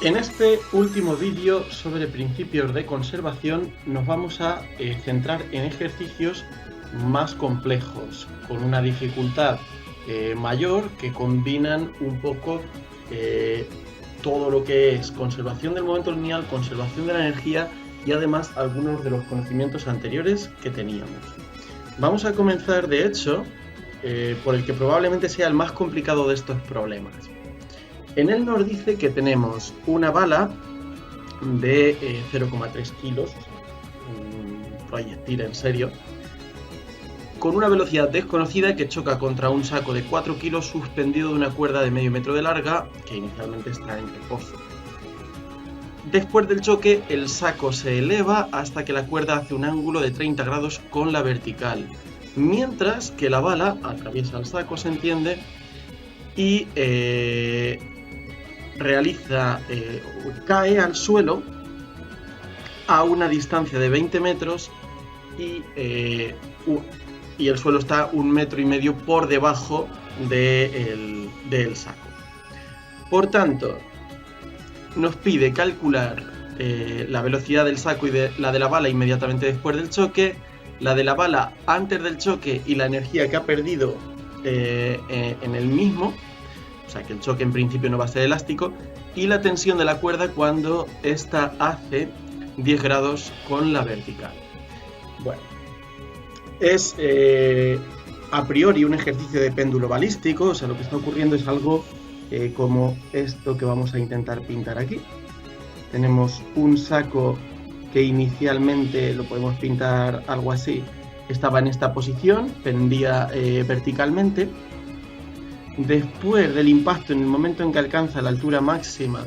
En este último vídeo sobre principios de conservación nos vamos a centrar en ejercicios más complejos, con una dificultad mayor, que combinan un poco todo lo que es conservación del momento lineal, conservación de la energía y además algunos de los conocimientos anteriores que teníamos. Vamos a comenzar, de hecho, por el que probablemente sea el más complicado de estos problemas. En él nos dice que tenemos una bala de 0,3 kilos, un proyectil en serio, con una velocidad desconocida que choca contra un saco de 4 kilos suspendido de una cuerda de medio metro de larga que inicialmente está en reposo. Después del choque, el saco se eleva hasta que la cuerda hace un ángulo de 30 grados con la vertical, mientras que la bala atraviesa el saco, se entiende, y cae al suelo a una distancia de 20 metros y el suelo está 1,5 metros por debajo del saco. Por tanto, nos pide calcular la velocidad del saco y la de la bala inmediatamente después del choque, la de la bala antes del choque y la energía que ha perdido en el mismo, o sea que el choque en principio no va a ser elástico, y la tensión de la cuerda cuando ésta hace 10 grados con la vertical. Bueno, es a priori un ejercicio de péndulo balístico, o sea, lo que está ocurriendo es algo como esto que vamos a intentar pintar aquí. Tenemos un saco que inicialmente lo podemos pintar algo así, estaba en esta posición, pendía verticalmente. Después del impacto, en el momento en que alcanza la altura máxima,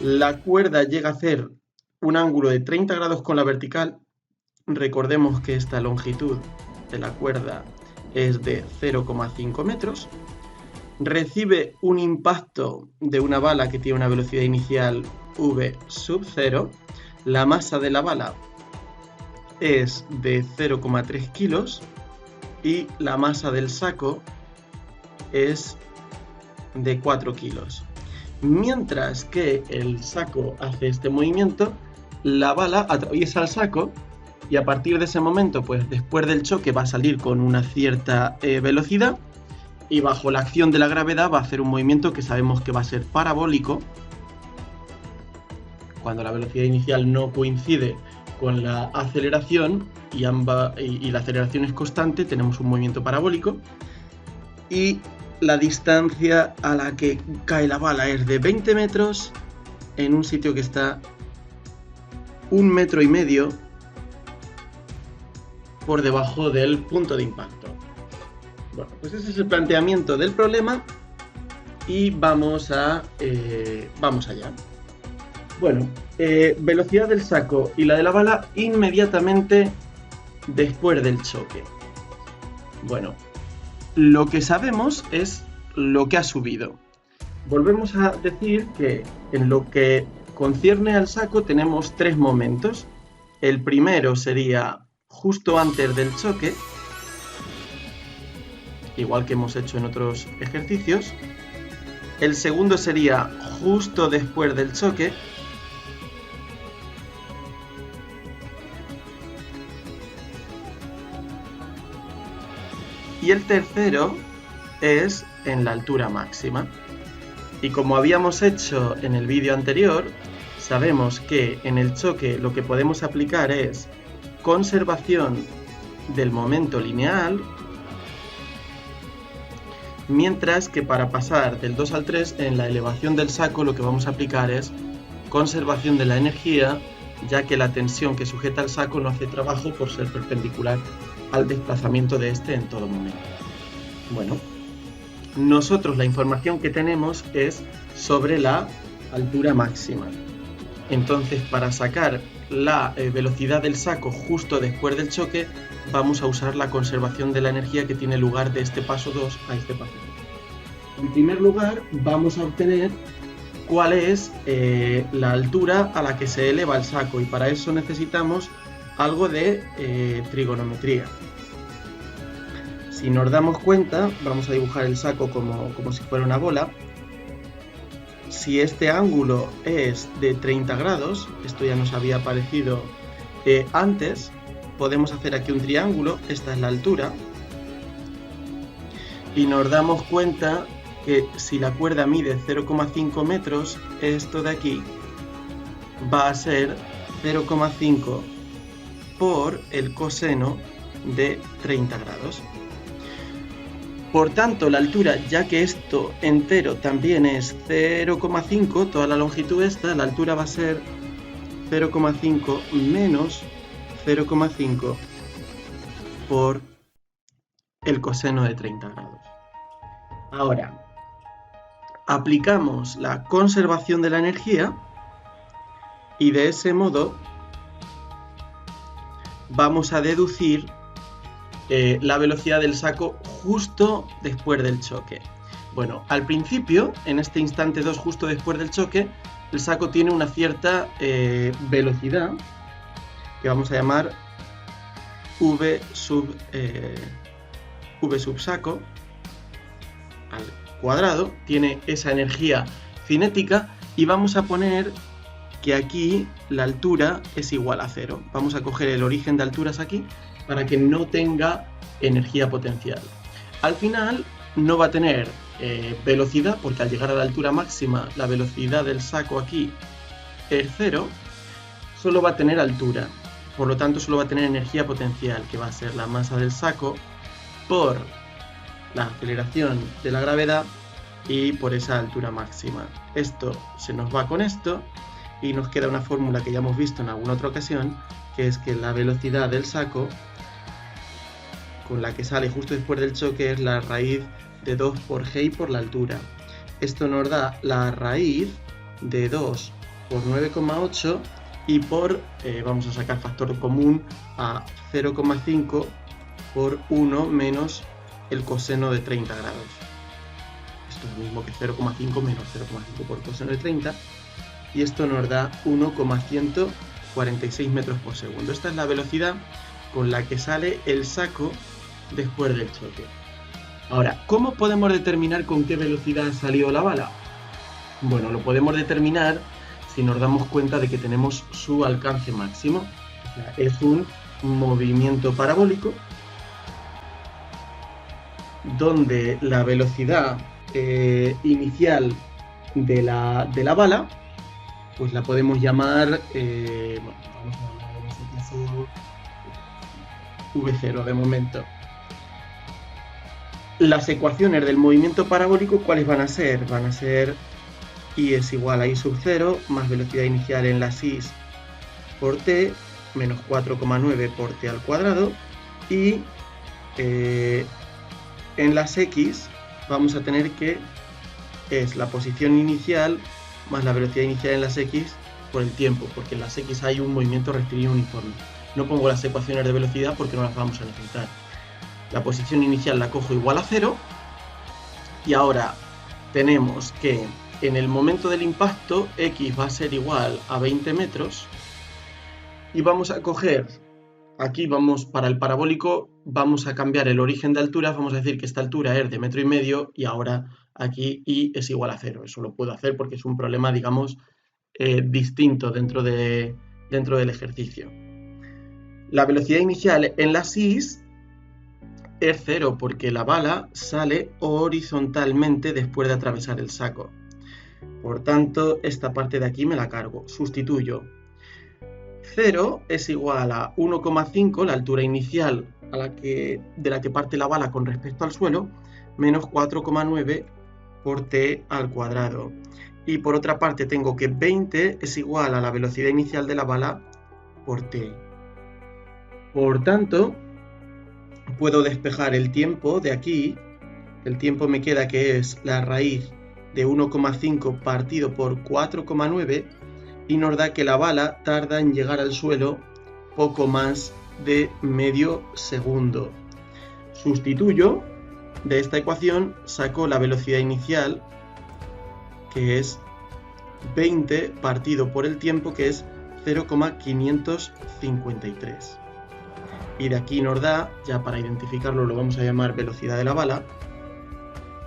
la cuerda llega a hacer un ángulo de 30 grados con la vertical. Recordemos que esta longitud de la cuerda es de 0,5 metros. Recibe un impacto de una bala que tiene una velocidad inicial v sub 0. La masa de la bala es de 0,3 kilos y la masa del saco es de 4 kilos. Mientras que el saco hace este movimiento, la bala atraviesa el saco y a partir de ese momento, pues después del choque va a salir con una cierta velocidad y bajo la acción de la gravedad va a hacer un movimiento que sabemos que va a ser parabólico. Cuando la velocidad inicial no coincide con la aceleración y la aceleración es constante, tenemos un movimiento parabólico. Y la distancia a la que cae la bala es de 20 metros en un sitio que está 1,5 metros por debajo del punto de impacto. Bueno, pues ese es el planteamiento del problema y vamos allá. Bueno, velocidad del saco y la de la bala inmediatamente después del choque. Bueno, lo que sabemos es lo que ha subido. Volvemos a decir que en lo que concierne al saco tenemos 3 momentos. El primero sería justo antes del choque, igual que hemos hecho en otros ejercicios. El segundo sería justo después del choque. Y el tercero es en la altura máxima. Y como habíamos hecho en el vídeo anterior, sabemos que en el choque lo que podemos aplicar es conservación del momento lineal, mientras que para pasar del 2 al 3 en la elevación del saco lo que vamos a aplicar es conservación de la energía, ya que la tensión que sujeta al saco no hace trabajo por ser perpendicular al desplazamiento de este en todo momento. Bueno, nosotros la información que tenemos es sobre la altura máxima. Entonces, para sacar la velocidad del saco justo después del choque, vamos a usar la conservación de la energía que tiene lugar de este paso 2 a este paso 2. En primer lugar, vamos a obtener cuál es la altura a la que se eleva el saco, y para eso necesitamos algo de trigonometría. Si nos damos cuenta, vamos a dibujar el saco como si fuera una bola. si este ángulo es de 30 grados, esto ya nos había aparecido antes, podemos hacer aquí un triángulo, esta es la altura, y nos damos cuenta que si la cuerda mide 0,5 metros, esto de aquí va a ser 0,5 por el coseno de 30 grados. Por tanto, la altura, ya que esto entero también es 0,5, toda la longitud esta, la altura va a ser 0,5 menos 0,5 por el coseno de 30 grados. Ahora, aplicamos la conservación de la energía y de ese modo vamos a deducir la velocidad del saco justo después del choque. Bueno, al principio, en este instante 2 justo después del choque, el saco tiene una cierta velocidad que vamos a llamar V sub saco al cuadrado, tiene esa energía cinética y vamos a poner que aquí la altura es igual a 0. Vamos a coger el origen de alturas aquí para que no tenga energía potencial. Al final no va a tener velocidad porque al llegar a la altura máxima la velocidad del saco aquí es 0, solo va a tener altura. Por lo tanto solo va a tener energía potencial, que va a ser la masa del saco por la aceleración de la gravedad y por esa altura máxima. Esto se nos va con esto y nos queda una fórmula que ya hemos visto en alguna otra ocasión, que es que la velocidad del saco con la que sale justo después del choque es la raíz de 2 por g por la altura. Esto nos da la raíz de 2 por 9,8 y por, vamos a sacar factor común, a 0,5 por 1 menos el coseno de 30 grados. Esto es lo mismo que 0,5 menos 0,5 por coseno de 30 y esto nos da 1,146 metros por segundo. Esta es la velocidad con la que sale el saco después del choque. Ahora, ¿cómo podemos determinar con qué velocidad salió la bala? Bueno, lo podemos determinar si nos damos cuenta de que tenemos su alcance máximo. O sea, es un movimiento parabólico donde la velocidad inicial de la bala, pues la podemos llamar, bueno, vamos a llamar en este caso V0 de momento. Las ecuaciones del movimiento parabólico, ¿cuáles van a ser? Van a ser I es igual a I sub 0 más velocidad inicial en las Y por t menos 4,9 por t al cuadrado y en las X vamos a tener que es la posición inicial más la velocidad inicial en las X por el tiempo, porque en las X hay un movimiento rectilíneo uniforme. No pongo las ecuaciones de velocidad porque no las vamos a necesitar. La posición inicial la cojo igual a 0 y ahora tenemos que en el momento del impacto X va a ser igual a 20 metros y vamos a coger, aquí vamos para el parabólico, vamos a cambiar el origen de alturas, vamos a decir que esta altura es de 1,5 metros y ahora aquí Y es igual a 0. Eso lo puedo hacer porque es un problema, digamos, distinto dentro del ejercicio. La velocidad inicial en las Is es 0 porque la bala sale horizontalmente después de atravesar el saco. Por tanto, esta parte de aquí me la cargo. Sustituyo. 0 es igual a 1,5, la altura inicial de la que parte la bala con respecto al suelo, menos 4,9 por t al cuadrado. Y por otra parte tengo que 20 es igual a la velocidad inicial de la bala por t. Por tanto, puedo despejar el tiempo de aquí. El tiempo me queda que es la raíz de 1,5 partido por 4,9 y nos da que la bala tarda en llegar al suelo poco más de medio segundo. Sustituyo de esta ecuación, saco la velocidad inicial que es 20 partido por el tiempo que es 0,553. Y de aquí nos da, ya para identificarlo lo vamos a llamar velocidad de la bala.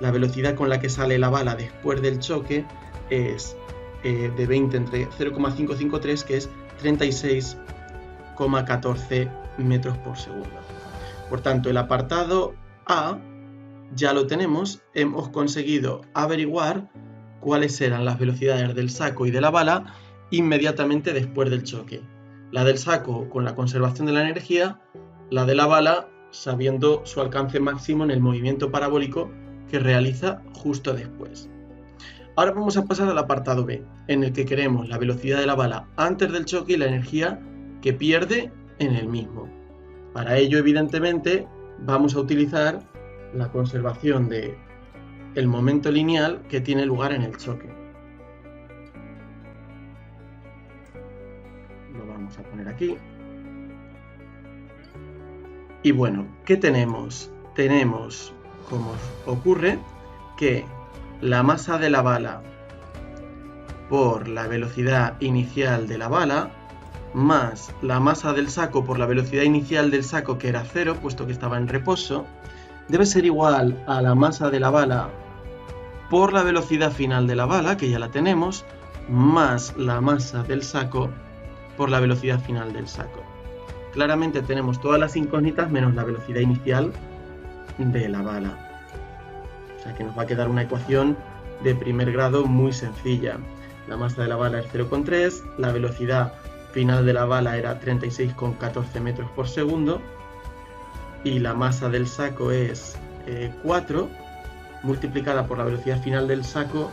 La velocidad con la que sale la bala después del choque es de 20 entre 0,553, que es 36,14 metros por segundo. Por tanto, el apartado A ya lo tenemos, hemos conseguido averiguar cuáles eran las velocidades del saco y de la bala inmediatamente después del choque. La del saco con la conservación de la energía, la de la bala sabiendo su alcance máximo en el movimiento parabólico que realiza justo después. Ahora vamos a pasar al apartado B, en el que queremos la velocidad de la bala antes del choque y la energía que pierde en el mismo. Para ello, evidentemente, vamos a utilizar la conservación de el momento lineal que tiene lugar en el choque. Lo vamos a poner aquí. Y bueno, ¿qué tenemos? Tenemos, como ocurre, que la masa de la bala por la velocidad inicial de la bala más la masa del saco por la velocidad inicial del saco, que era 0, puesto que estaba en reposo, debe ser igual a la masa de la bala por la velocidad final de la bala, que ya la tenemos, más la masa del saco por la velocidad final del saco. Claramente tenemos todas las incógnitas menos la velocidad inicial de la bala. O sea que nos va a quedar una ecuación de primer grado muy sencilla. La masa de la bala es 0,3, la velocidad final de la bala era 36,14 metros por segundo y la masa del saco es 4 multiplicada por la velocidad final del saco,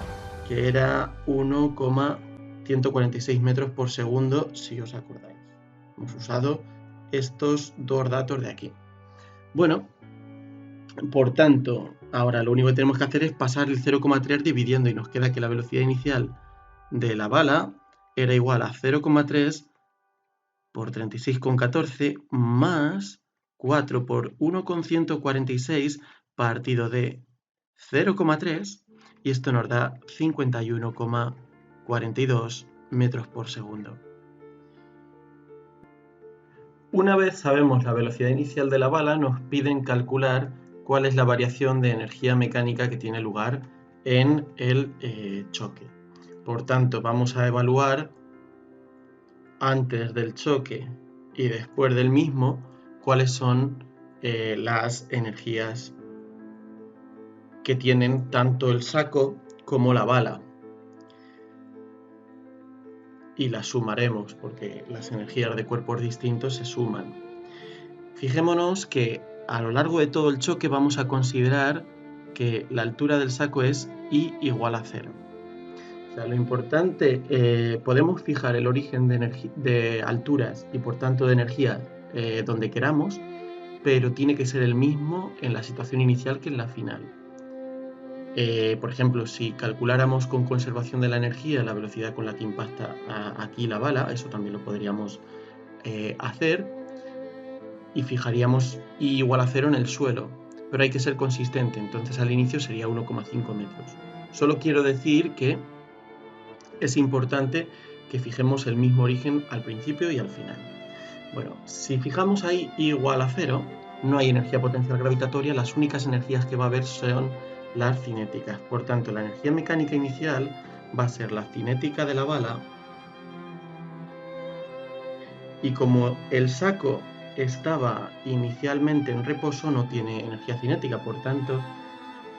que era 1,146 metros por segundo, si os acordáis. Hemos usado estos dos datos de aquí. Bueno, por tanto, ahora lo único que tenemos que hacer es pasar el 0,3 dividiendo y nos queda que la velocidad inicial de la bala era igual a 0,3 por 36,14 más 4 por 1,146 partido de 0,3 y esto nos da 51,42 metros por segundo. Una vez sabemos la velocidad inicial de la bala, nos piden calcular cuál es la variación de energía mecánica que tiene lugar en el choque. Por tanto, vamos a evaluar antes del choque y después del mismo cuáles son las energías que tienen tanto el saco como la bala. Y las sumaremos porque las energías de cuerpos distintos se suman. Fijémonos que a lo largo de todo el choque vamos a considerar que la altura del saco es I igual a 0. O sea, lo importante, podemos fijar el origen de alturas y por tanto de energía donde queramos, pero tiene que ser el mismo en la situación inicial que en la final. Por ejemplo, si calculáramos con conservación de la energía la velocidad con la que impacta aquí la bala, eso también lo podríamos hacer y fijaríamos I igual a 0 en el suelo, pero hay que ser consistente, entonces al inicio sería 1,5 metros. Solo quiero decir que es importante que fijemos el mismo origen al principio y al final. Bueno, si fijamos ahí I igual a 0, no hay energía potencial gravitatoria, las únicas energías que va a haber son las cinéticas. Por tanto, la energía mecánica inicial va a ser la cinética de la bala y como el saco estaba inicialmente en reposo, no tiene energía cinética, por tanto,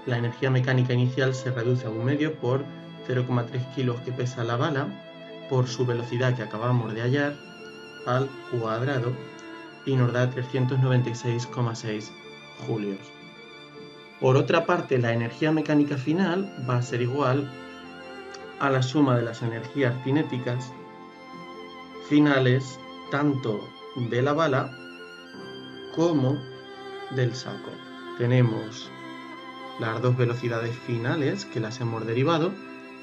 la energía mecánica inicial se reduce a 1/2 por 0,3 kilos que pesa la bala por su velocidad que acabamos de hallar al cuadrado y nos da 396,6 julios. Por otra parte, la energía mecánica final va a ser igual a la suma de las energías cinéticas finales tanto de la bala como del saco. Tenemos las dos velocidades finales que las hemos derivado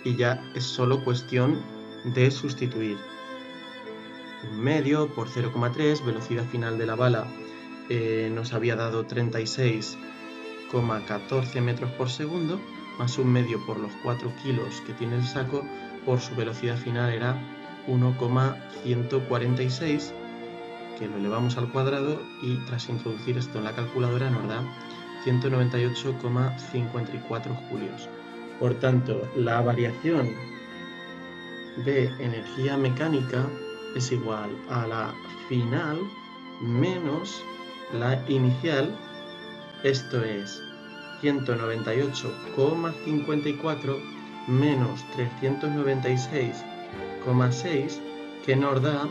y ya es solo cuestión de sustituir. 1/2 por 0,3, velocidad final de la bala nos había dado 36,14 metros por segundo, más 1/2 por los 4 kilos que tiene el saco, por su velocidad final era 1,146, que lo elevamos al cuadrado y tras introducir esto en la calculadora nos da 198,54 julios. Por tanto, la variación de energía mecánica es igual a la final menos la inicial, esto es 198,54 menos 396,6, que nos da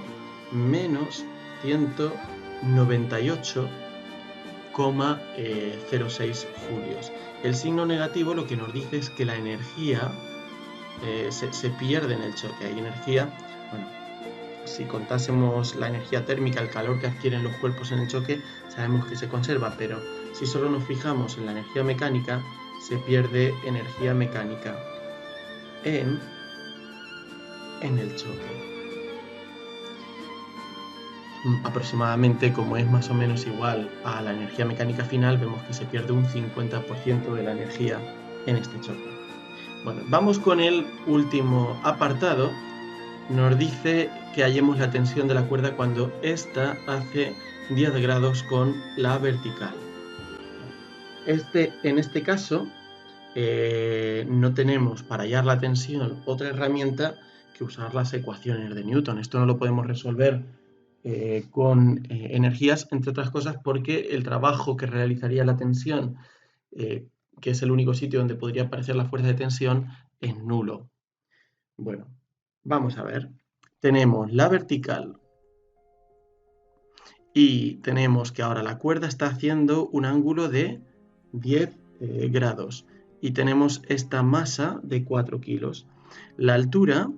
menos 198,06 julios. El signo negativo lo que nos dice es que la energía se pierde en el choque. Hay energía, bueno, si contásemos la energía térmica, el calor que adquieren los cuerpos en el choque, sabemos que se conserva, pero si solo nos fijamos en la energía mecánica, se pierde energía mecánica en el choque. Aproximadamente, como es más o menos igual a la energía mecánica final, vemos que se pierde un 50% de la energía en este choque. Bueno, vamos con el último apartado. Nos dice que hallemos la tensión de la cuerda cuando ésta hace 10 grados con la vertical. En este caso, no tenemos para hallar la tensión otra herramienta que usar las ecuaciones de Newton. Esto no lo podemos resolver con energías, entre otras cosas, porque el trabajo que realizaría la tensión, que es el único sitio donde podría aparecer la fuerza de tensión, es nulo. Bueno, vamos a ver. Tenemos la vertical y tenemos que ahora la cuerda está haciendo un ángulo de 10 grados y tenemos esta masa de 4 kilos. La altura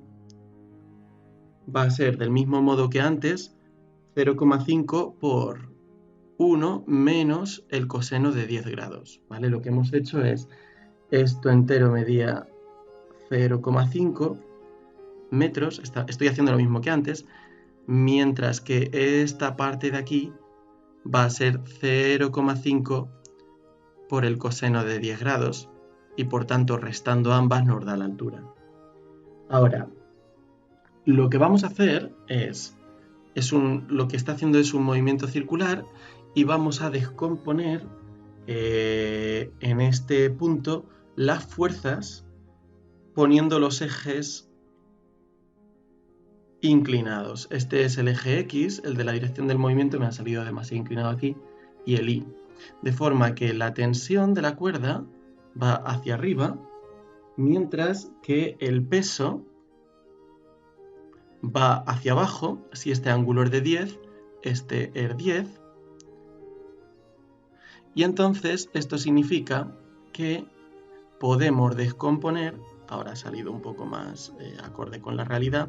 va a ser del mismo modo que antes, 0,5 por 1 menos el coseno de 10 grados, ¿vale? Lo que hemos hecho es, esto entero medía 0,5 metros, estoy haciendo lo mismo que antes, mientras que esta parte de aquí va a ser 0,5 por el coseno de 10 grados y por tanto restando ambas nos da la altura. Ahora, lo que vamos a hacer lo que está haciendo es un movimiento circular y vamos a descomponer en este punto las fuerzas poniendo los ejes inclinados. Este es el eje X, el de la dirección del movimiento, me ha salido demasiado inclinado aquí, y el Y. De forma que la tensión de la cuerda va hacia arriba, mientras que el peso va hacia abajo. Si este ángulo es de 10, este es 10. Y entonces esto significa que podemos descomponer, ahora ha salido un poco más acorde con la realidad,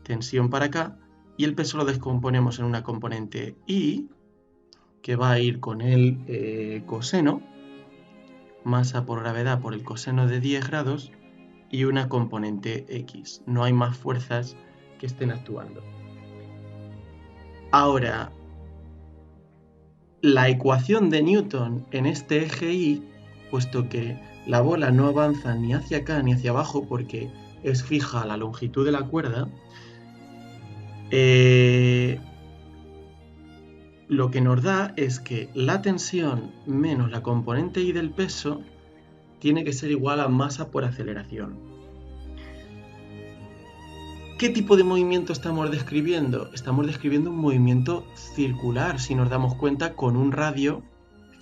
tensión para acá, y el peso lo descomponemos en una componente Y, que va a ir con el coseno, masa por gravedad por el coseno de 10 grados, y una componente X. No hay más fuerzas que estén actuando. Ahora, la ecuación de Newton en este eje Y, puesto que la bola no avanza ni hacia acá ni hacia abajo porque es fija a la longitud de la cuerda, lo que nos da es que la tensión menos la componente Y del peso tiene que ser igual a masa por aceleración. ¿Qué tipo de movimiento estamos describiendo? Estamos describiendo un movimiento circular, si nos damos cuenta, con un radio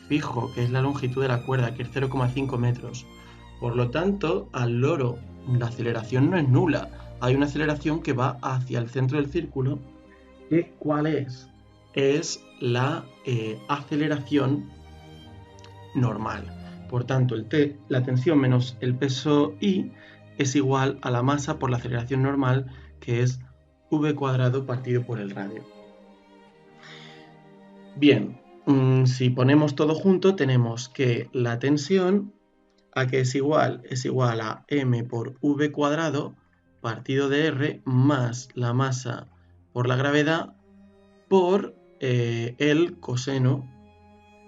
fijo, que es la longitud de la cuerda, que es 0,5 metros. Por lo tanto, al loro, la aceleración no es nula. Hay una aceleración que va hacia el centro del círculo. ¿Cuál es? Es la aceleración normal. Por tanto, la tensión menos el peso Y es igual a la masa por la aceleración normal, que es v cuadrado partido por el radio. Bien, si ponemos todo junto, tenemos que la tensión, ¿a qué es igual? Es igual a m por v cuadrado partido de r más la masa por la gravedad por el coseno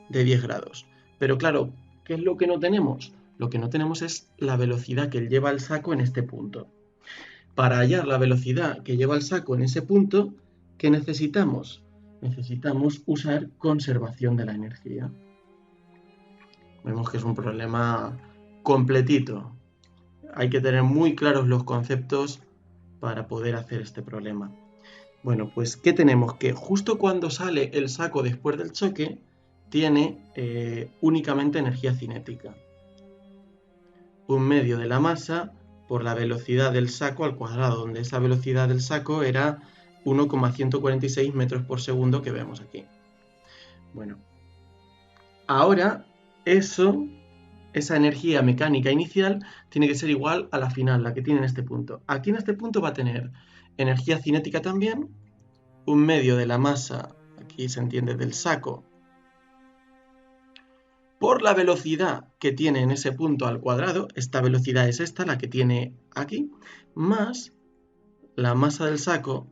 de 10 grados. Pero claro, ¿qué es lo que no tenemos? Lo que no tenemos es la velocidad que lleva el saco en este punto. Para hallar la velocidad que lleva el saco en ese punto, ¿qué necesitamos? Necesitamos usar conservación de la energía. Vemos que es un problema completito. Hay que tener muy claros los conceptos para poder hacer este problema. Bueno, pues ¿qué tenemos? Que justo cuando sale el saco después del choque, tiene únicamente energía cinética. 1/2 de la masa por la velocidad del saco al cuadrado, donde esa velocidad del saco era 1,146 metros por segundo que vemos aquí. Bueno, ahora esa energía mecánica inicial tiene que ser igual a la final, la que tiene en este punto. Aquí en este punto va a tener energía cinética también, 1/2 de la masa, aquí se entiende del saco, por la velocidad que tiene en ese punto al cuadrado, esta velocidad es esta, la que tiene aquí, más la masa del saco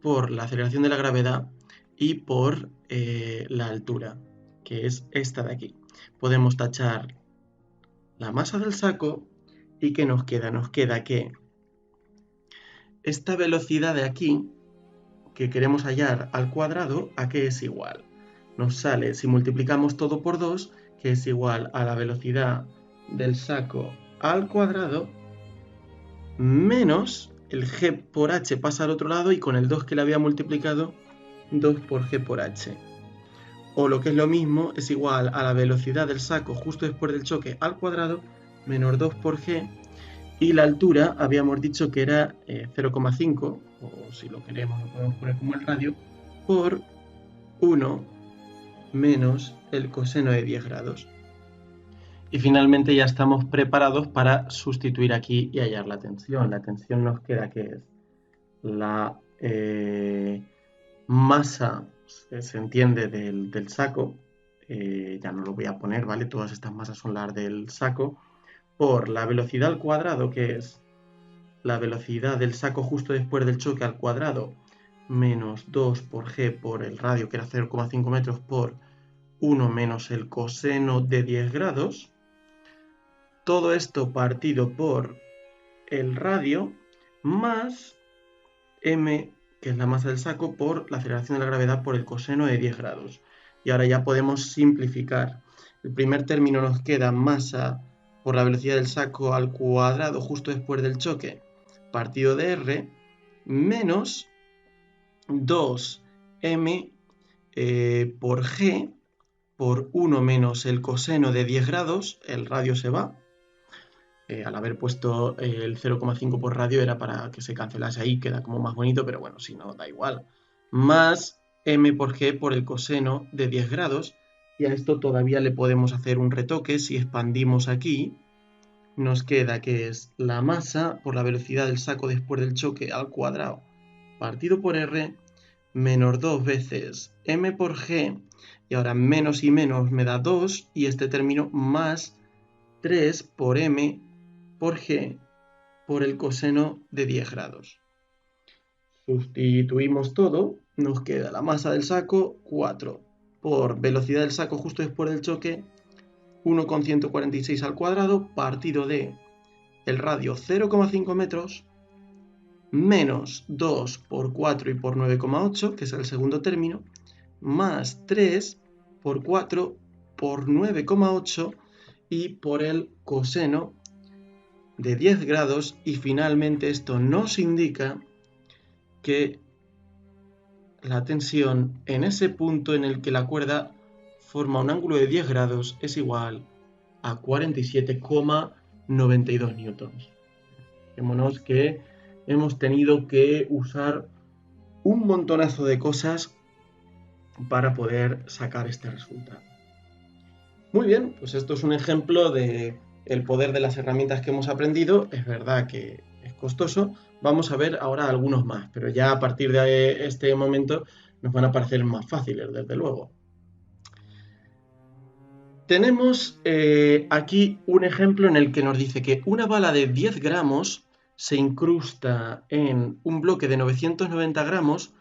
por la aceleración de la gravedad y por la altura, que es esta de aquí. Podemos tachar la masa del saco y ¿qué nos queda? Nos queda que esta velocidad de aquí que queremos hallar al cuadrado, ¿a qué es igual? Nos sale, si multiplicamos todo por 2, que es igual a la velocidad del saco al cuadrado menos el g por h pasa al otro lado y con el 2 que le había multiplicado, 2 por g por h. O lo que es lo mismo, es igual a la velocidad del saco justo después del choque al cuadrado menos 2 por g, y la altura habíamos dicho que era 0,5, o si lo queremos lo podemos poner como el radio, por 1 menos el coseno de 10 grados. Y finalmente ya estamos preparados para sustituir aquí y hallar la tensión. La tensión nos queda que es la masa, se entiende, del saco, ya no lo voy a poner, ¿vale? Todas estas masas son las del saco, por la velocidad al cuadrado, que es la velocidad del saco justo después del choque al cuadrado, menos 2 por g por el radio, que era 0,5 metros, por 1 menos el coseno de 10 grados. Todo esto partido por el radio, más m, que es la masa del saco, por la aceleración de la gravedad por el coseno de 10 grados. Y ahora ya podemos simplificar. El primer término nos queda masa por la velocidad del saco al cuadrado justo después del choque, partido de r, menos 2m por g por 1 menos el coseno de 10 grados, el radio se va. Al haber puesto el 0,5 por radio era para que se cancelase ahí, queda como más bonito, pero bueno, si no, da igual. Más m por g por el coseno de 10 grados, y a esto todavía le podemos hacer un retoque. Si expandimos aquí, nos queda que es la masa por la velocidad del saco después del choque al cuadrado partido por r, menos 2 veces m por g, y ahora menos y menos me da 2, y este término más 3 por m por g por el coseno de 10 grados. Sustituimos todo, nos queda la masa del saco 4 por velocidad del saco justo después del choque 1,146 al cuadrado partido de el radio 0,5 metros menos 2 por 4 y por 9,8, que es el segundo término, más 3 por 4 por 9,8 y por el coseno de 10 grados, y finalmente esto nos indica que la tensión en ese punto en el que la cuerda forma un ángulo de 10 grados es igual a 47,92 newtons. Fijémonos que hemos tenido que usar un montonazo de cosas para poder sacar este resultado. Muy bien, pues esto es un ejemplo de el poder de las herramientas que hemos aprendido. Es verdad que es costoso. Vamos a ver ahora algunos más, pero ya a partir de este momento nos van a parecer más fáciles, desde luego. Tenemos aquí un ejemplo en el que nos dice que una bala de 10 gramos se incrusta en un bloque de 990 gramos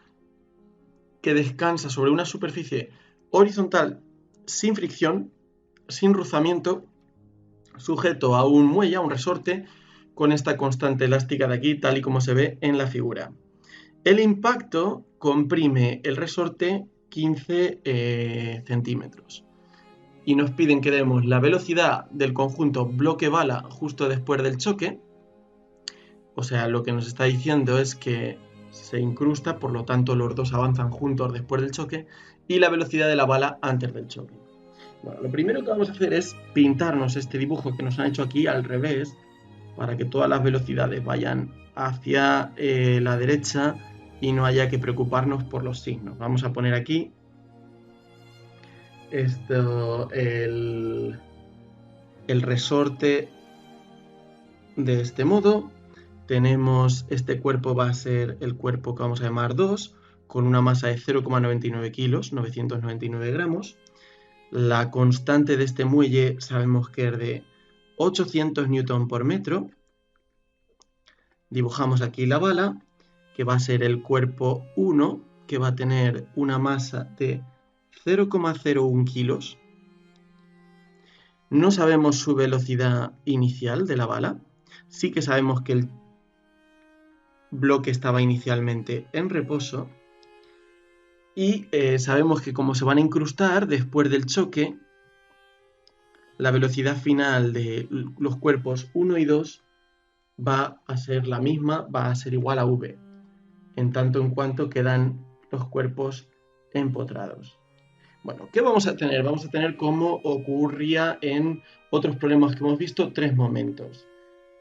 que descansa sobre una superficie horizontal sin fricción, sin rozamiento, sujeto a un muelle, a un resorte, con esta constante elástica de aquí, tal y como se ve en la figura. El impacto comprime el resorte 15 centímetros. Y nos piden que demos la velocidad del conjunto bloque-bala justo después del choque O sea, lo que nos está diciendo es que se incrusta, por lo tanto los dos avanzan juntos después del choque, y la velocidad de la bala antes del choque. Bueno, lo primero que vamos a hacer es pintarnos este dibujo que nos han hecho aquí al revés, para que todas las velocidades vayan hacia la derecha y no haya que preocuparnos por los signos. Vamos a poner aquí el resorte de este modo. Tenemos este cuerpo, va a ser el cuerpo que vamos a llamar 2, con una masa de 0,99 kilos, 999 gramos. La constante de este muelle sabemos que es de 800 newton por metro. Dibujamos aquí la bala, que va a ser el cuerpo 1, que va a tener una masa de 0,01 kilos. No sabemos su velocidad inicial de la bala. Sí que sabemos que el bloque estaba inicialmente en reposo. Y sabemos que como se van a incrustar después del choque, la velocidad final de los cuerpos 1 y 2 va a ser la misma, va a ser igual a v, en tanto en cuanto quedan los cuerpos empotrados. Bueno, ¿qué vamos a tener? Vamos a tener, como ocurría en otros problemas que hemos visto, 3 momentos.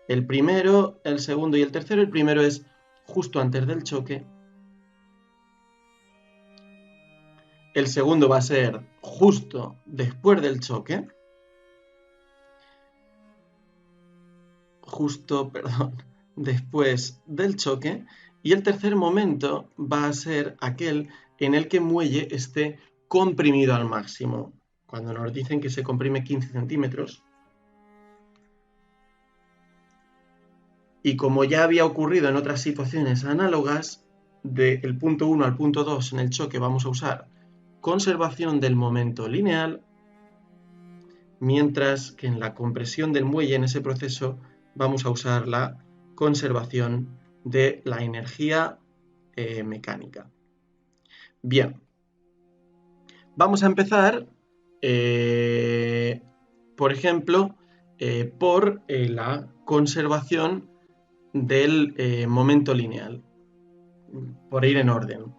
El primero, el segundo y el tercero. El primero es justo antes del choque. El segundo va a ser justo después del choque. Después del choque. Y el tercer momento va a ser aquel en el que el muelle esté comprimido al máximo. Cuando nos dicen que se comprime 15 centímetros. Y como ya había ocurrido en otras situaciones análogas, del punto 1 al punto 2 en el choque vamos a usar conservación del momento lineal, mientras que en la compresión del muelle, en ese proceso, vamos a usar la conservación de la energía mecánica. Bien, vamos a empezar, por ejemplo, por la conservación del momento lineal, por ir en orden.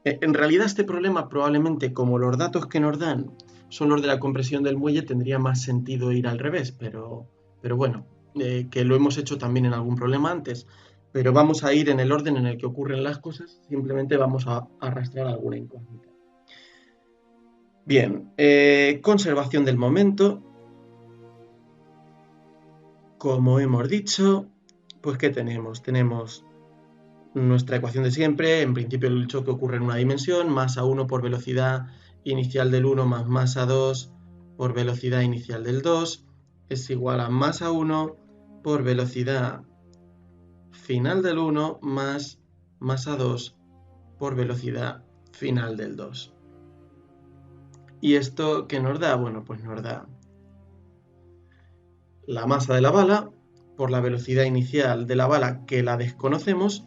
En realidad este problema, probablemente, como los datos que nos dan son los de la compresión del muelle, tendría más sentido ir al revés, pero bueno, que lo hemos hecho también en algún problema antes, pero vamos a ir en el orden en el que ocurren las cosas, simplemente vamos a arrastrar alguna incógnita. Bien, conservación del momento. Como hemos dicho, pues ¿qué tenemos? Tenemos nuestra ecuación de siempre. En principio el choque ocurre en una dimensión, masa 1 por velocidad inicial del 1 más masa 2 por velocidad inicial del 2 es igual a masa 1 por velocidad final del 1 más masa 2 por velocidad final del 2. ¿Y esto qué nos da? Bueno, pues nos da la masa de la bala por la velocidad inicial de la bala, que la desconocemos.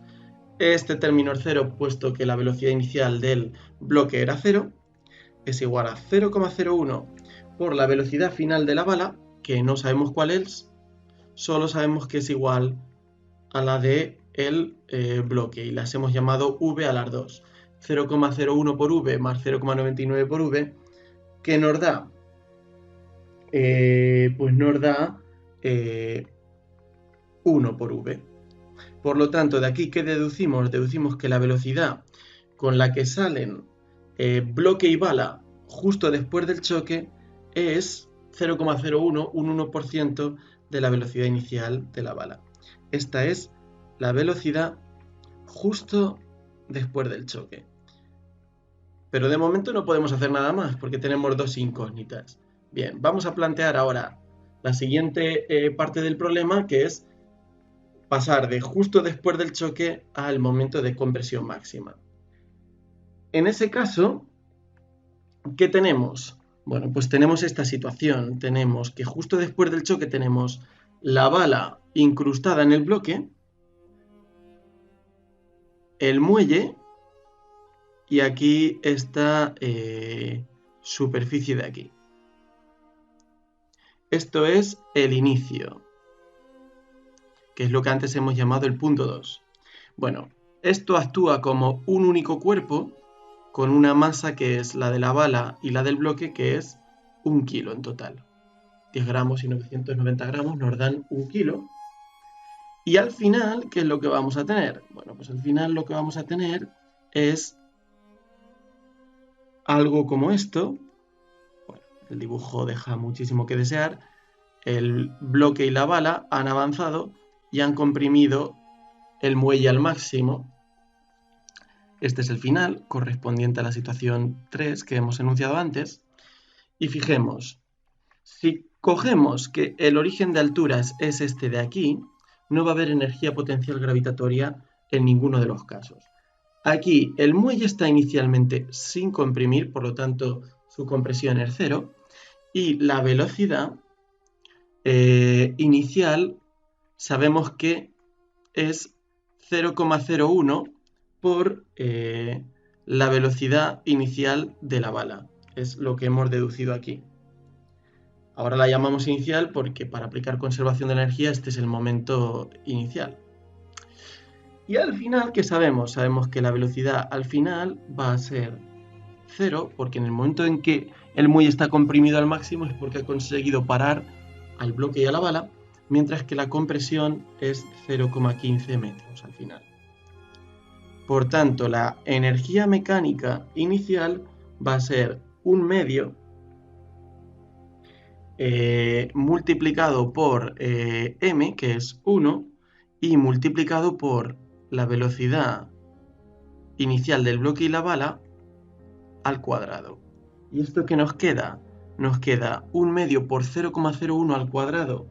Este término es 0, puesto que la velocidad inicial del bloque era 0, es igual a 0,01 por la velocidad final de la bala, que no sabemos cuál es, solo sabemos que es igual a la de el bloque, y las hemos llamado v a las dos. 0,01 por v más 0,99 por v, que nos da, pues nos da 1 por v. Por lo tanto, de aquí, ¿qué deducimos? Deducimos que la velocidad con la que salen bloque y bala justo después del choque es 0,01, un 1% de la velocidad inicial de la bala. Esta es la velocidad justo después del choque. Pero de momento no podemos hacer nada más porque tenemos dos incógnitas. Bien, vamos a plantear ahora la siguiente parte del problema, que es pasar de justo después del choque al momento de compresión máxima. En ese caso, ¿qué tenemos? Bueno, pues tenemos esta situación. Tenemos que justo después del choque tenemos la bala incrustada en el bloque, el muelle y aquí esta superficie de aquí. Esto es el inicio, que es lo que antes hemos llamado el punto 2. Bueno, esto actúa como un único cuerpo con una masa que es la de la bala y la del bloque, que es 1 kilo en total. 10 gramos y 990 gramos nos dan 1 kilo. Y al final, ¿qué es lo que vamos a tener? Bueno, pues al final lo que vamos a tener es algo como esto. Bueno, el dibujo deja muchísimo que desear. El bloque y la bala han avanzado y han comprimido el muelle al máximo. Este es el final, correspondiente a la situación 3 que hemos enunciado antes. Y fijemos, si cogemos que el origen de alturas es este de aquí, no va a haber energía potencial gravitatoria en ninguno de los casos. Aquí el muelle está inicialmente sin comprimir, por lo tanto su compresión es 0, y la velocidad inicial sabemos que es 0,01 por la velocidad inicial de la bala. Es lo que hemos deducido aquí. Ahora la llamamos inicial porque para aplicar conservación de energía este es el momento inicial. Y al final, ¿qué sabemos? Sabemos que la velocidad al final va a ser 0, porque en el momento en que el muelle está comprimido al máximo es porque ha conseguido parar al bloque y a la bala, mientras que la compresión es 0,15 metros al final. Por tanto, la energía mecánica inicial va a ser 1 medio multiplicado por m, que es 1, y multiplicado por la velocidad inicial del bloque y la bala al cuadrado. ¿Y esto qué nos queda? Nos queda 1 medio por 0,01 al cuadrado,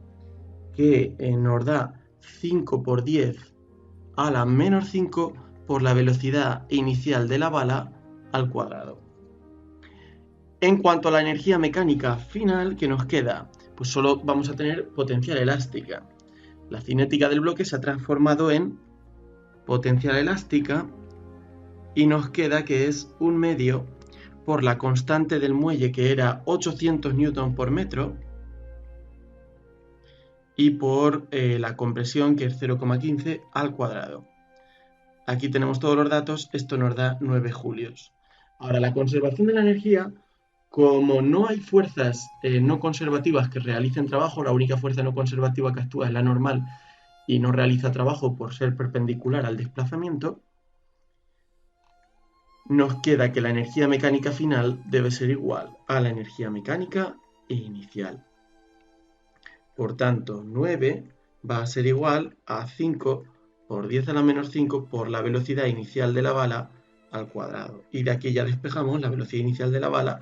que nos da 5 por 10 a la menos 5 por la velocidad inicial de la bala al cuadrado. En cuanto a la energía mecánica final que nos queda, pues solo vamos a tener potencial elástica. La cinética del bloque se ha transformado en potencial elástica y nos queda que es 1 medio por la constante del muelle, que era 800 newton por metro, y por la compresión, que es 0,15 al cuadrado. Aquí tenemos todos los datos, esto nos da 9 julios. Ahora, la conservación de la energía, como no hay fuerzas no conservativas que realicen trabajo, la única fuerza no conservativa que actúa es la normal y no realiza trabajo por ser perpendicular al desplazamiento, nos queda que la energía mecánica final debe ser igual a la energía mecánica inicial. Por tanto, 9 va a ser igual a 5 por 10 a la menos 5 por la velocidad inicial de la bala al cuadrado. Y de aquí ya despejamos la velocidad inicial de la bala,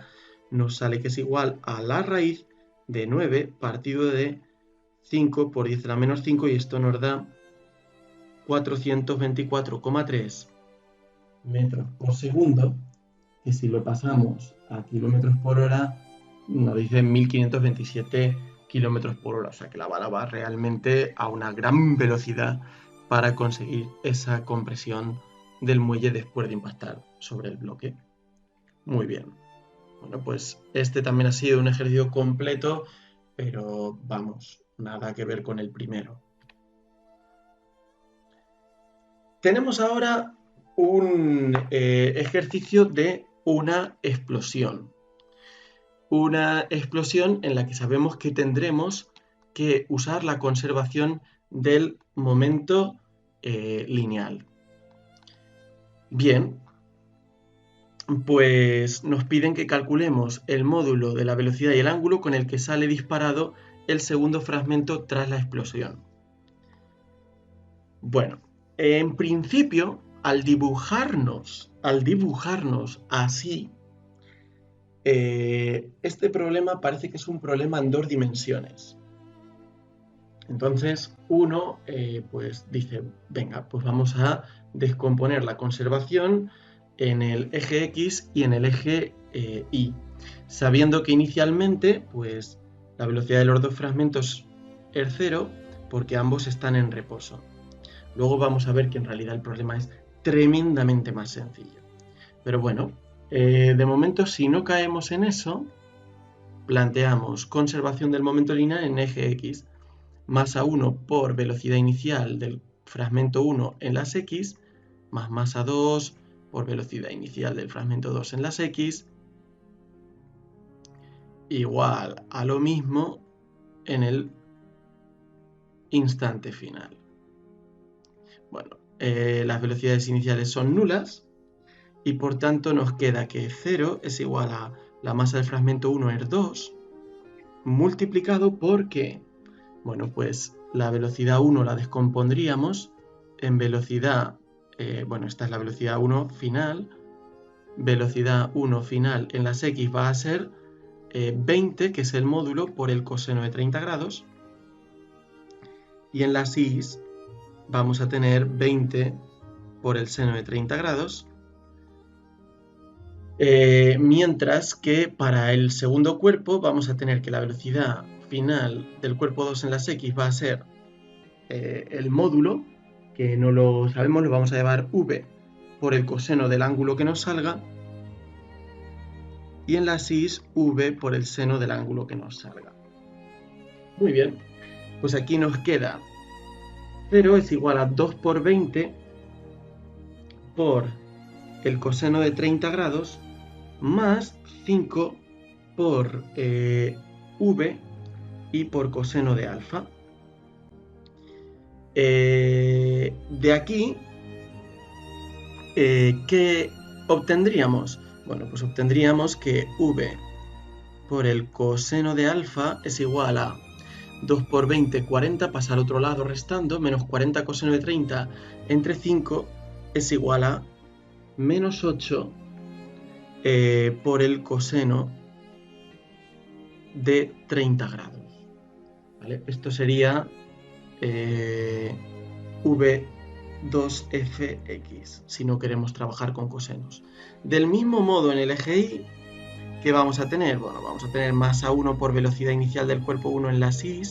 nos sale que es igual a la raíz de 9 partido de 5 por 10 a la menos 5, y esto nos da 424,3 metros por segundo, que si lo pasamos a kilómetros por hora nos dice 1527 kilómetros por hora, o sea que la bala va realmente a una gran velocidad para conseguir esa compresión del muelle después de impactar sobre el bloque. Muy bien. Bueno, pues este también ha sido un ejercicio completo, pero vamos, nada que ver con el primero. Tenemos ahora un ejercicio de una explosión. Una explosión en la que sabemos que tendremos que usar la conservación del momento lineal. Bien, pues nos piden que calculemos el módulo de la velocidad y el ángulo con el que sale disparado el segundo fragmento tras la explosión. Bueno, en principio, al dibujarnos así, este problema parece que es un problema en 2 dimensiones. Entonces uno pues dice, venga, pues vamos a descomponer la conservación en el eje X y en el eje Y, sabiendo que inicialmente pues la velocidad de los dos fragmentos es 0 porque ambos están en reposo. Luego vamos a ver que en realidad el problema es tremendamente más sencillo. Pero bueno, de momento, si no caemos en eso, planteamos conservación del momento lineal en eje X. masa 1 por velocidad inicial del fragmento 1 en las x, más masa 2 por velocidad inicial del fragmento 2 en las x, igual a lo mismo en el instante final. Bueno, las velocidades iniciales son nulas y por tanto nos queda que 0 es igual a la masa del fragmento 1 es 2 multiplicado por ¿qué? Bueno, pues la velocidad 1 la descompondríamos en velocidad, esta es la velocidad 1 final, velocidad 1 final en las x va a ser 20, que es el módulo, por el coseno de 30 grados, y en las y vamos a tener 20 por el seno de 30 grados, mientras que para el segundo cuerpo vamos a tener que la velocidad final del cuerpo 2 en las x va a ser el módulo, que no lo sabemos, lo vamos a llevar v por el coseno del ángulo que nos salga, y en las y v por el seno del ángulo que nos salga. Muy bien, pues aquí nos queda 0 es igual a 2 por 20 por el coseno de 30 grados más 5 por v y por coseno de alfa. De aquí, ¿qué obtendríamos? Bueno, pues obtendríamos que v por el coseno de alfa es igual a 2 por 20, 40, pasa al otro lado restando, menos 40 coseno de 30 entre 5 es igual a menos 8 por el coseno de 30 grados. ¿Vale? Esto sería v2fx, si no queremos trabajar con cosenos. Del mismo modo, en el eje y, ¿qué vamos a tener? Bueno, vamos a tener masa 1 por velocidad inicial del cuerpo 1 en las y,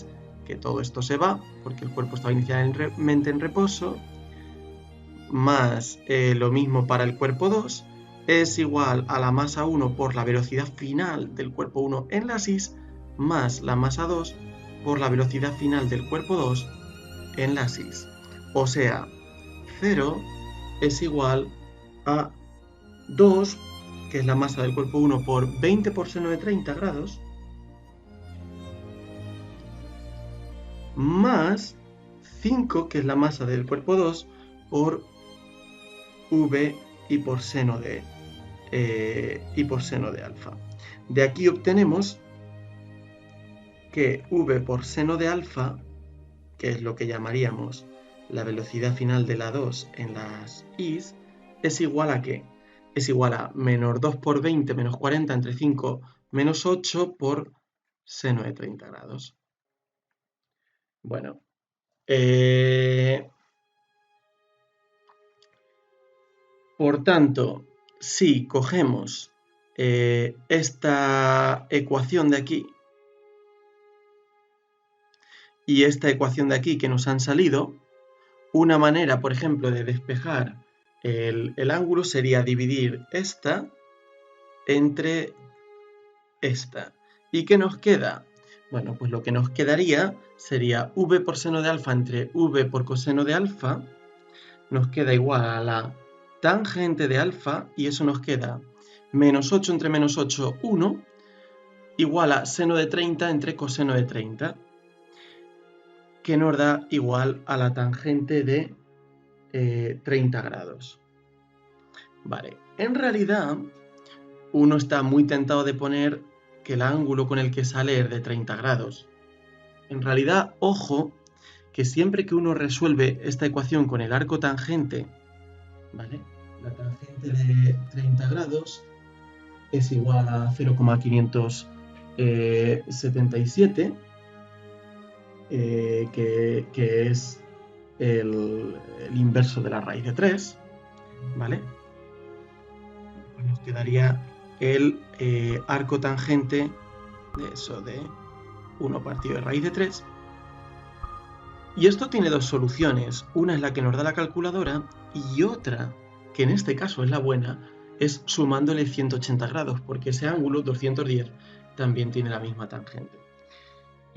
que todo esto se va, porque el cuerpo estaba inicialmente en reposo, más lo mismo para el cuerpo 2, es igual a la masa 1 por la velocidad final del cuerpo 1 en las y, más la masa 2 por la velocidad final del cuerpo 2 en las y. O sea, 0 es igual a 2, que es la masa del cuerpo 1, por 20 por seno de 30 grados, más 5, que es la masa del cuerpo 2, por v y por seno de alfa. De aquí obtenemos que v por seno de alfa, que es lo que llamaríamos la velocidad final de la 2 en las y, es igual a ¿qué? Es igual a menos 2 por 20 menos 40 entre 5 menos 8 por seno de 30 grados. Bueno, por tanto, si cogemos esta ecuación de aquí y esta ecuación de aquí que nos han salido, una manera, por ejemplo, de despejar el ángulo sería dividir esta entre esta. ¿Y qué nos queda? Bueno, pues lo que nos quedaría sería v por seno de alfa entre v por coseno de alfa, nos queda igual a la tangente de alfa, y eso nos queda menos 8 entre menos 8, 1, igual a seno de 30 entre coseno de 30, que nos da igual a la tangente de 30 grados. Vale, en realidad uno está muy tentado de poner que el ángulo con el que sale es de 30 grados. En realidad, ojo, que siempre que uno resuelve esta ecuación con el arco tangente, ¿vale? La tangente de 30 grados es igual a 0,577, que es el inverso de la raíz de 3, ¿vale? Pues nos quedaría el arco tangente de eso, de 1 partido de raíz de 3. Y esto tiene dos soluciones. Una es la que nos da la calculadora y otra, que en este caso es la buena, es sumándole 180 grados, porque ese ángulo, 210, también tiene la misma tangente.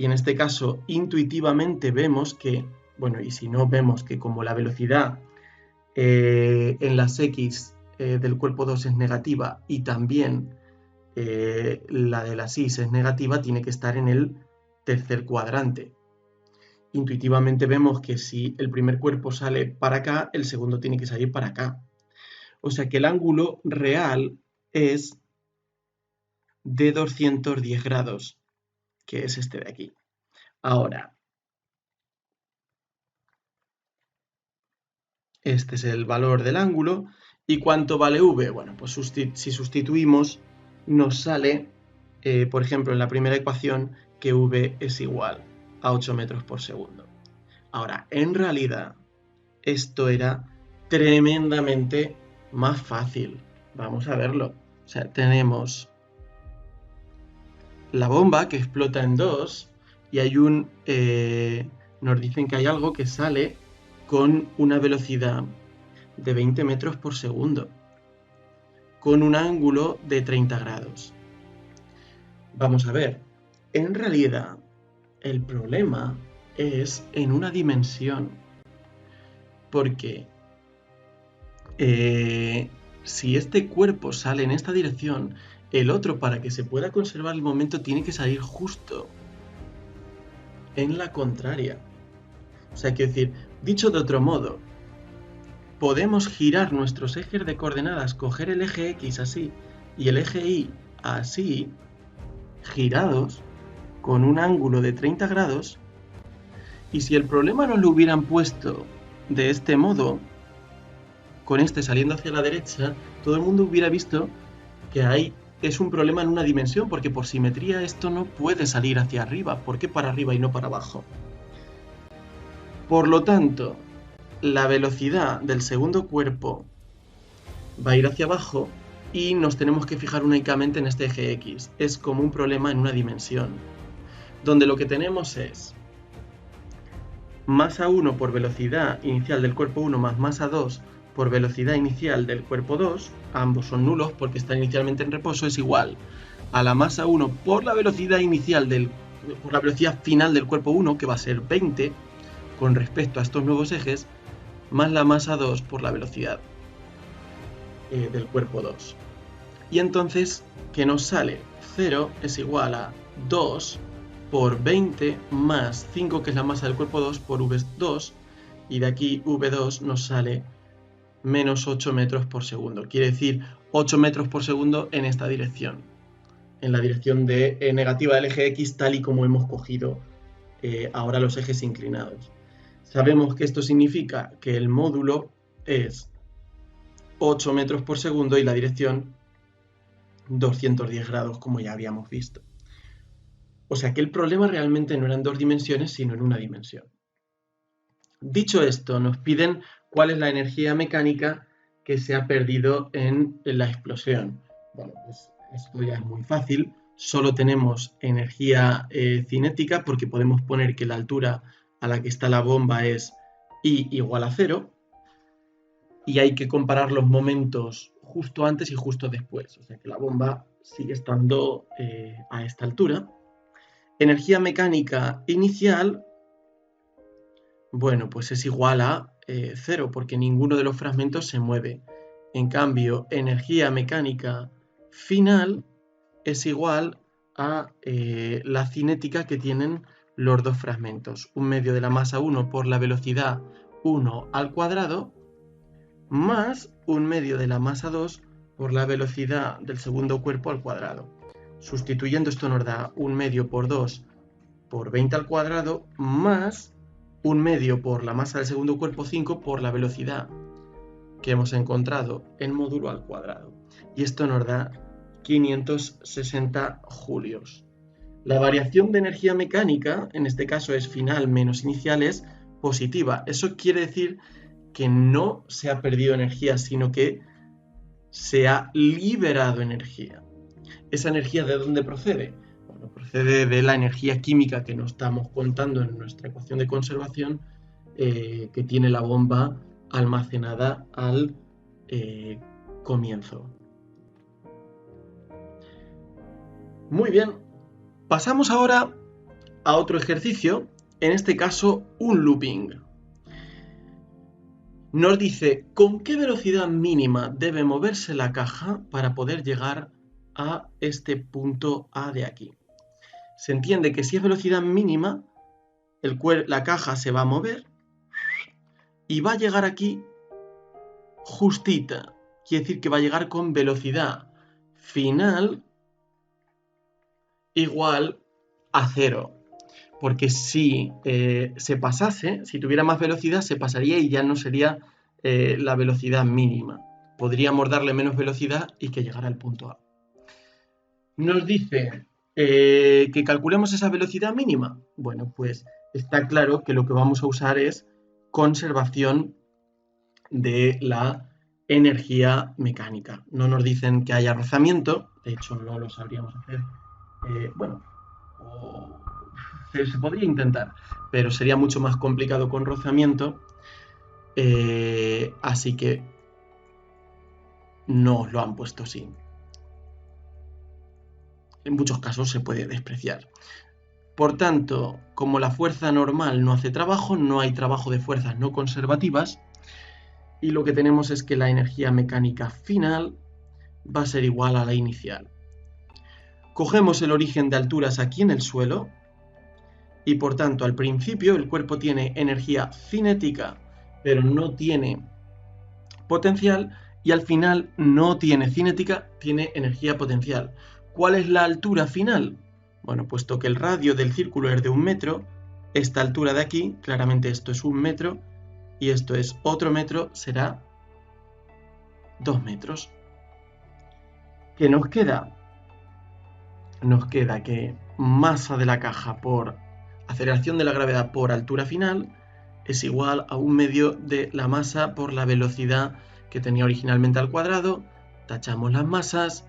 Y en este caso, intuitivamente vemos que, bueno, y si no, vemos que como la velocidad en las X del cuerpo 2 es negativa y también la de las Y es negativa, tiene que estar en el tercer cuadrante. Intuitivamente vemos que si el primer cuerpo sale para acá, el segundo tiene que salir para acá. O sea que el ángulo real es de 210 grados, que es este de aquí. Ahora, este es el valor del ángulo. ¿Y cuánto vale v? Bueno, pues si sustituimos, nos sale, por ejemplo, en la primera ecuación, que v es igual a 8 metros por segundo. Ahora, en realidad, esto era tremendamente más fácil. Vamos a verlo. O sea, tenemos la bomba que explota en dos y hay nos dicen que hay algo que sale con una velocidad de 20 metros por segundo, con un ángulo de 30 grados. Vamos a ver, en realidad el problema es en una dimensión, porque si este cuerpo sale en esta dirección, el otro, para que se pueda conservar el momento, tiene que salir justo en la contraria. O sea, quiero decir, dicho de otro modo, podemos girar nuestros ejes de coordenadas, coger el eje X así y el eje Y así, girados, con un ángulo de 30 grados, y si el problema nos lo hubieran puesto de este modo, con este saliendo hacia la derecha, todo el mundo hubiera visto que es un problema en una dimensión, porque por simetría esto no puede salir hacia arriba. ¿Por qué para arriba y no para abajo? Por lo tanto, la velocidad del segundo cuerpo va a ir hacia abajo y nos tenemos que fijar únicamente en este eje X. Es como un problema en una dimensión, donde lo que tenemos es masa 1 por velocidad inicial del cuerpo 1 más masa 2 por velocidad inicial del cuerpo 2, ambos son nulos porque están inicialmente en reposo, es igual a la masa 1 por la velocidad por la velocidad final del cuerpo 1, que va a ser 20 con respecto a estos nuevos ejes, más la masa 2 por la velocidad del cuerpo 2. Y entonces, ¿qué nos sale? 0 es igual a 2 por 20 más 5, que es la masa del cuerpo 2, por v2, y de aquí v2 nos sale menos 8 metros por segundo. Quiere decir 8 metros por segundo en esta dirección, en la dirección negativa del eje X, tal y como hemos cogido ahora los ejes inclinados. Sabemos que esto significa que el módulo es 8 metros por segundo y la dirección 210 grados, como ya habíamos visto. O sea que el problema realmente no era en dos dimensiones, sino en una dimensión. Dicho esto, nos piden cuál es la energía mecánica que se ha perdido en la explosión. Bueno, pues esto ya es muy fácil. Solo tenemos energía cinética, porque podemos poner que la altura a la que está la bomba es I igual a 0, y hay que comparar los momentos justo antes y justo después. O sea que la bomba sigue estando a esta altura. Energía mecánica inicial, bueno, pues es igual a 0, porque ninguno de los fragmentos se mueve. En cambio, energía mecánica final es igual a la cinética que tienen los dos fragmentos. 1/2 de la masa 1 por la velocidad 1 al cuadrado, más 1/2 de la masa 2 por la velocidad del segundo cuerpo al cuadrado. Sustituyendo esto nos da 1/2 por 2 por 20 al cuadrado, más 1/2 por la masa del segundo cuerpo 5 por la velocidad que hemos encontrado en módulo al cuadrado. Y esto nos da 560 julios. La variación de energía mecánica, en este caso es final menos inicial, es positiva. Eso quiere decir que no se ha perdido energía, sino que se ha liberado energía. ¿Esa energía de dónde procede? Bueno, procede de la energía química que nos estamos contando en nuestra ecuación de conservación, que tiene la bomba almacenada al comienzo. Muy bien, pasamos ahora a otro ejercicio, en este caso un looping. Nos dice con qué velocidad mínima debe moverse la caja para poder llegar a este punto A de aquí. Se entiende que si es velocidad mínima, la caja se va a mover y va a llegar aquí justita. Quiere decir que va a llegar con velocidad final igual a 0. Porque si se pasase, si tuviera más velocidad, se pasaría y ya no sería la velocidad mínima. Podríamos darle menos velocidad y que llegara al punto A. Nos dice que calculemos esa velocidad mínima. Bueno, pues está claro que lo que vamos a usar es conservación de la energía mecánica. No nos dicen que haya rozamiento, de hecho no lo sabríamos hacer. Bueno, se podría intentar, pero sería mucho más complicado con rozamiento, así que no lo han puesto así. En muchos casos se puede despreciar. Por tanto, como la fuerza normal no hace trabajo, no hay trabajo de fuerzas no conservativas, y lo que tenemos es que la energía mecánica final va a ser igual a la inicial. Cogemos el origen de alturas aquí en el suelo, y por tanto al principio el cuerpo tiene energía cinética, pero no tiene potencial, y al final no tiene cinética, tiene energía potencial. ¿Cuál es la altura final? Bueno, puesto que el radio del círculo es de 1 metro, esta altura de aquí, claramente esto es 1 metro, y esto es otro metro, será 2 metros. ¿Qué nos queda? Nos queda que masa de la caja por aceleración de la gravedad por altura final es igual a 1/2 de la masa por la velocidad que tenía originalmente al cuadrado. Tachamos las masas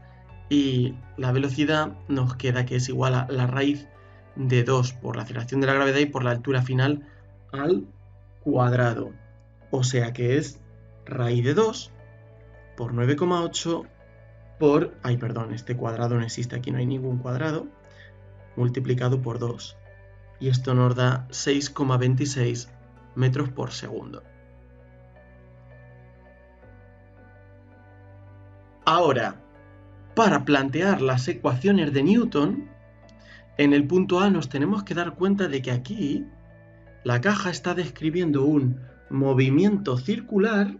y la velocidad nos queda que es igual a la raíz de 2 por la aceleración de la gravedad y por la altura final al cuadrado. O sea que es raíz de 2 por 9,8 por... Ay, perdón, este cuadrado no existe, aquí no hay ningún cuadrado, multiplicado por 2. Y esto nos da 6,26 metros por segundo. Ahora, para plantear las ecuaciones de Newton, en el punto A nos tenemos que dar cuenta de que aquí la caja está describiendo un movimiento circular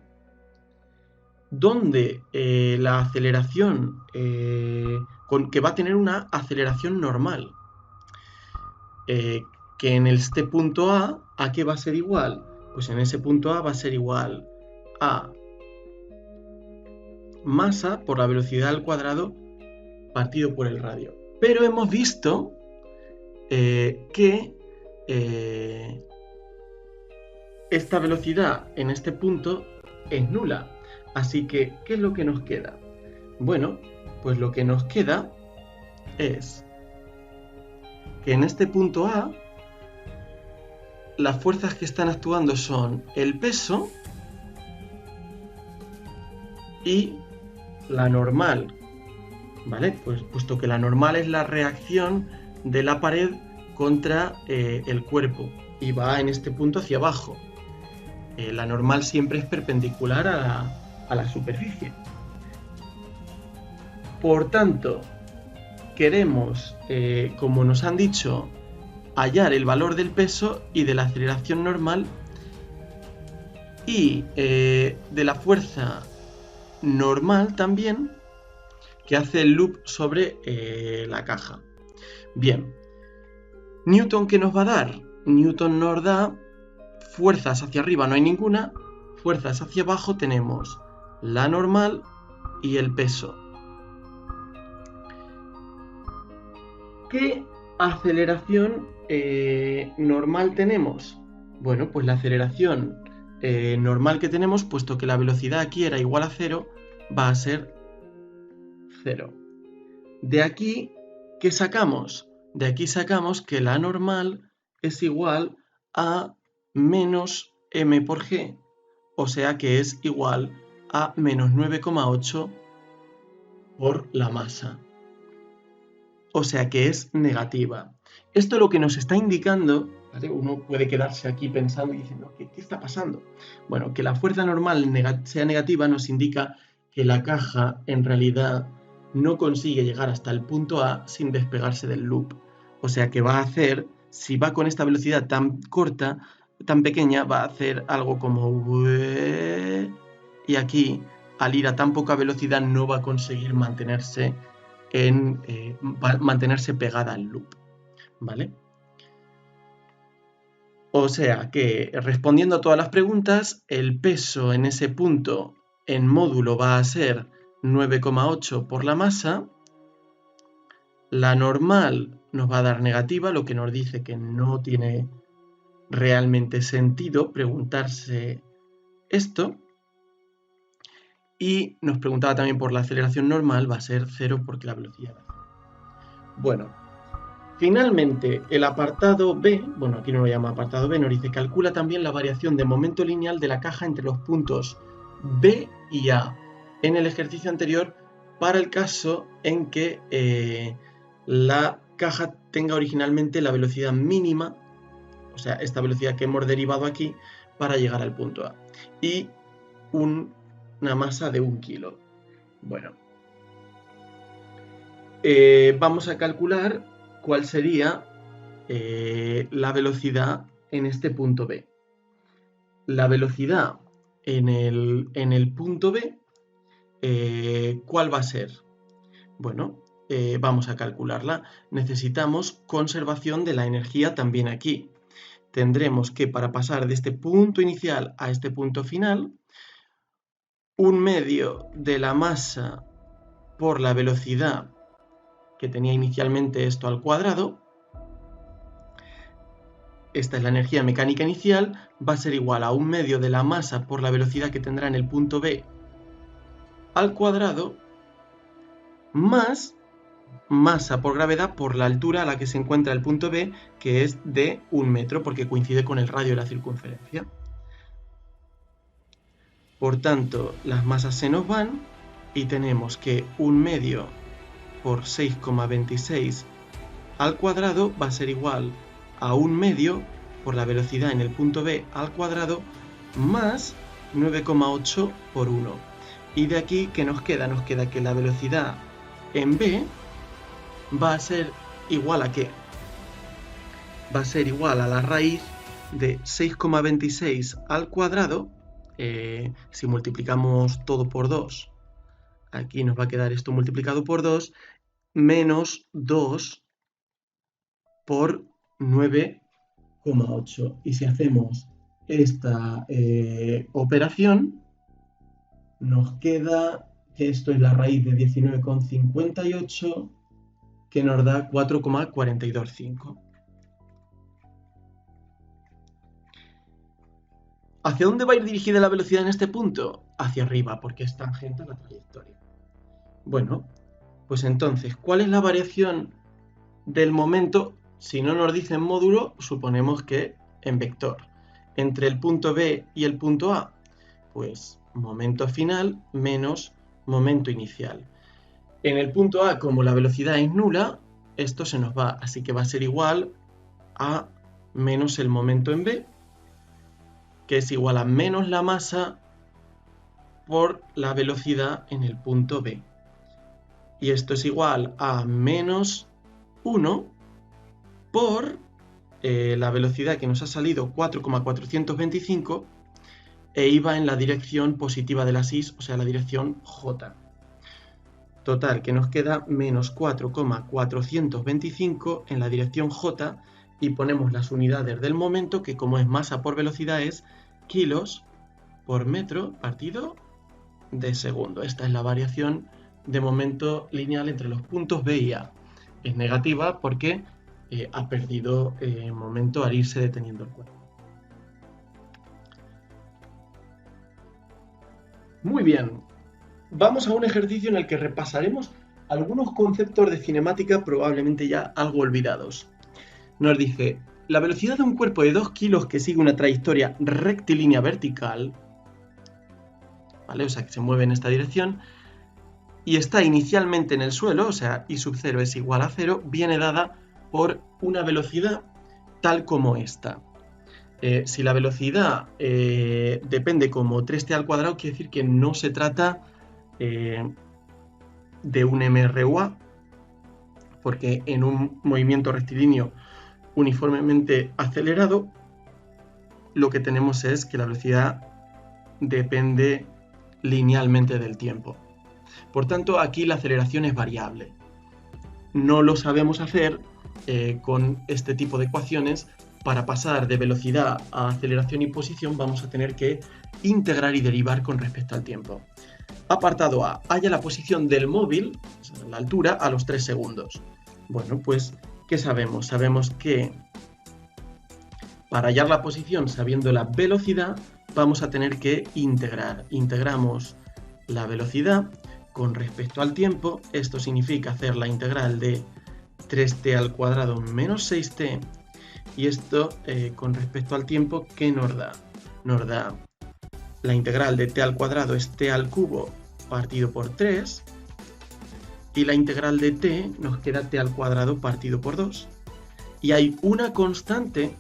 donde la aceleración, que va a tener una aceleración normal, que en este punto ¿a qué va a ser igual? Pues en ese punto A va a ser igual a masa por la velocidad al cuadrado partido por el radio. Pero hemos visto que esta velocidad en este punto es nula. Así que, ¿qué es lo que nos queda? Bueno, pues lo que nos queda es que en este punto A las fuerzas que están actuando son el peso y la normal, ¿vale? Pues puesto que la normal es la reacción de la pared contra el cuerpo y va en este punto hacia abajo. La normal siempre es perpendicular a la superficie. Por tanto, queremos, como nos han dicho, hallar el valor del peso y de la aceleración normal y de la fuerza normal también, que hace el loop sobre la caja. Bien, ¿Newton qué nos va a dar? Newton nos da fuerzas hacia arriba, no hay ninguna, fuerzas hacia abajo tenemos la normal y el peso. ¿Qué aceleración normal tenemos? Bueno, pues la aceleración normal que tenemos, puesto que la velocidad aquí era igual a 0, va a ser 0. De aquí, ¿qué sacamos? De aquí sacamos que la normal es igual a menos m por g, o sea que es igual a menos 9,8 por la masa. O sea que es negativa. Esto lo que nos está indicando, ¿vale? Uno puede quedarse aquí pensando y diciendo, ¿qué está pasando? Bueno, que la fuerza normal sea negativa nos indica que la caja en realidad no consigue llegar hasta el punto A sin despegarse del loop. O sea que va a hacer, si va con esta velocidad tan corta, tan pequeña, va a hacer algo como... Y aquí, al ir a tan poca velocidad, no va a conseguir mantenerse pegada al loop, ¿vale? O sea que, respondiendo a todas las preguntas, el peso en ese punto en módulo va a ser 9,8 por la masa. La normal nos va a dar negativa, lo que nos dice que no tiene realmente sentido preguntarse esto. Y nos preguntaba también por la aceleración normal, va a ser 0 porque la velocidad va a 0. Bueno, finalmente el apartado B, bueno, aquí no lo llama apartado B, nos dice calcula también la variación de momento lineal de la caja entre los puntos B y A en el ejercicio anterior para el caso en que la caja tenga originalmente la velocidad mínima, o sea, esta velocidad que hemos derivado aquí para llegar al punto A, y una masa de 1 kilo. Bueno, vamos a calcular cuál sería la velocidad en este punto B. La velocidad en el punto B, ¿cuál va a ser? Bueno, vamos a calcularla. Necesitamos conservación de la energía también aquí. Tendremos que, para pasar de este punto inicial a este punto final, 1/2 de la masa por la velocidad que tenía inicialmente esto al cuadrado, esta es la energía mecánica inicial, va a ser igual a 1/2 de la masa por la velocidad que tendrá en el punto B al cuadrado, más masa por gravedad por la altura a la que se encuentra el punto B, que es de 1 metro, porque coincide con el radio de la circunferencia. Por tanto, las masas se nos van y tenemos que 1/2 por 6,26 al cuadrado va a ser igual a 1/2 por la velocidad en el punto B al cuadrado más 9,8 por 1. Y de aquí, ¿qué nos queda? Nos queda que la velocidad en B va a ser igual a ¿qué? Va a ser igual a la raíz de 6,26 al cuadrado. Si multiplicamos todo por 2, aquí nos va a quedar esto multiplicado por 2, menos 2 por 9,8. Y si hacemos esta operación, nos queda que esto es la raíz de 19,58, que nos da 4,425. ¿Hacia dónde va a ir dirigida la velocidad en este punto? Hacia arriba, porque es tangente a la trayectoria. Bueno, pues entonces, ¿cuál es la variación del momento? Si no nos dice en módulo, suponemos que en vector. Entre el punto B y el punto A, pues momento final menos momento inicial. En el punto A, como la velocidad es nula, esto se nos va, así que va a ser igual a menos el momento en B, que es igual a menos la masa por la velocidad en el punto B. Y esto es igual a menos 1 por la velocidad que nos ha salido 4,425 e iba en la dirección positiva de la SIS, o sea, la dirección J. Total, que nos queda menos 4,425 en la dirección J y ponemos las unidades del momento, que como es masa por velocidad es kilos por metro partido de segundo. Esta es la variación de momento lineal entre los puntos B y A. Es negativa porque ha perdido momento al irse deteniendo el cuerpo. Muy bien, vamos a un ejercicio en el que repasaremos algunos conceptos de cinemática probablemente ya algo olvidados. Nos dice, la velocidad de un cuerpo de 2 kilos que sigue una trayectoria rectilínea vertical, ¿vale? O sea, que se mueve en esta dirección, y está inicialmente en el suelo, o sea, I sub 0 es igual a 0, viene dada por una velocidad tal como esta. Si la velocidad depende como 3t al cuadrado, quiere decir que no se trata de un MRUA, porque en un movimiento rectilíneo uniformemente acelerado, lo que tenemos es que la velocidad depende linealmente del tiempo. Por tanto, aquí la aceleración es variable. No lo sabemos hacer con este tipo de ecuaciones. Para pasar de velocidad a aceleración y posición vamos a tener que integrar y derivar con respecto al tiempo. Apartado A. Halla la posición del móvil, la altura, a los 3 segundos. Bueno, pues, ¿qué sabemos? Sabemos que para hallar la posición sabiendo la velocidad, vamos a tener que integrar. Integramos la velocidad con respecto al tiempo. Esto significa hacer la integral de 3t al cuadrado menos 6t. Y esto con respecto al tiempo, ¿qué nos da? Nos da la integral de t al cuadrado es t al cubo partido por 3. Y la integral de t nos queda t al cuadrado partido por 2. Y hay una constante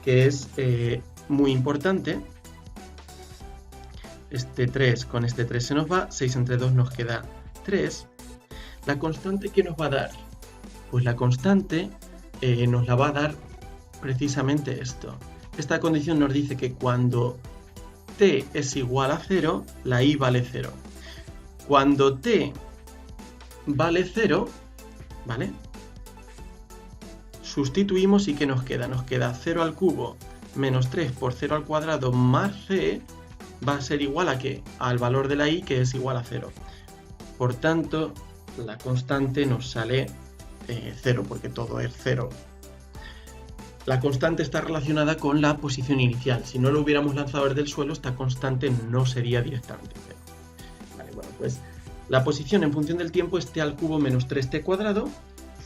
que es muy importante. Este 3 con este 3 se nos va, 6 entre 2 nos queda 3. ¿La constante qué nos va a dar? Pues la constante nos la va a dar precisamente esto. Esta condición nos dice que cuando t es igual a 0, la i vale 0. Cuando t vale 0, ¿vale? Sustituimos y ¿qué nos queda? Nos queda 0 al cubo menos 3 por 0 al cuadrado más c va a ser igual a ¿qué? Al valor de la i, que es igual a 0. Por tanto, la constante nos sale 0, porque todo es 0. La constante está relacionada con la posición inicial. Si no lo hubiéramos lanzado desde el suelo, esta constante no sería directamente 0. Vale, bueno, pues la posición en función del tiempo es t al cubo menos 3t cuadrado.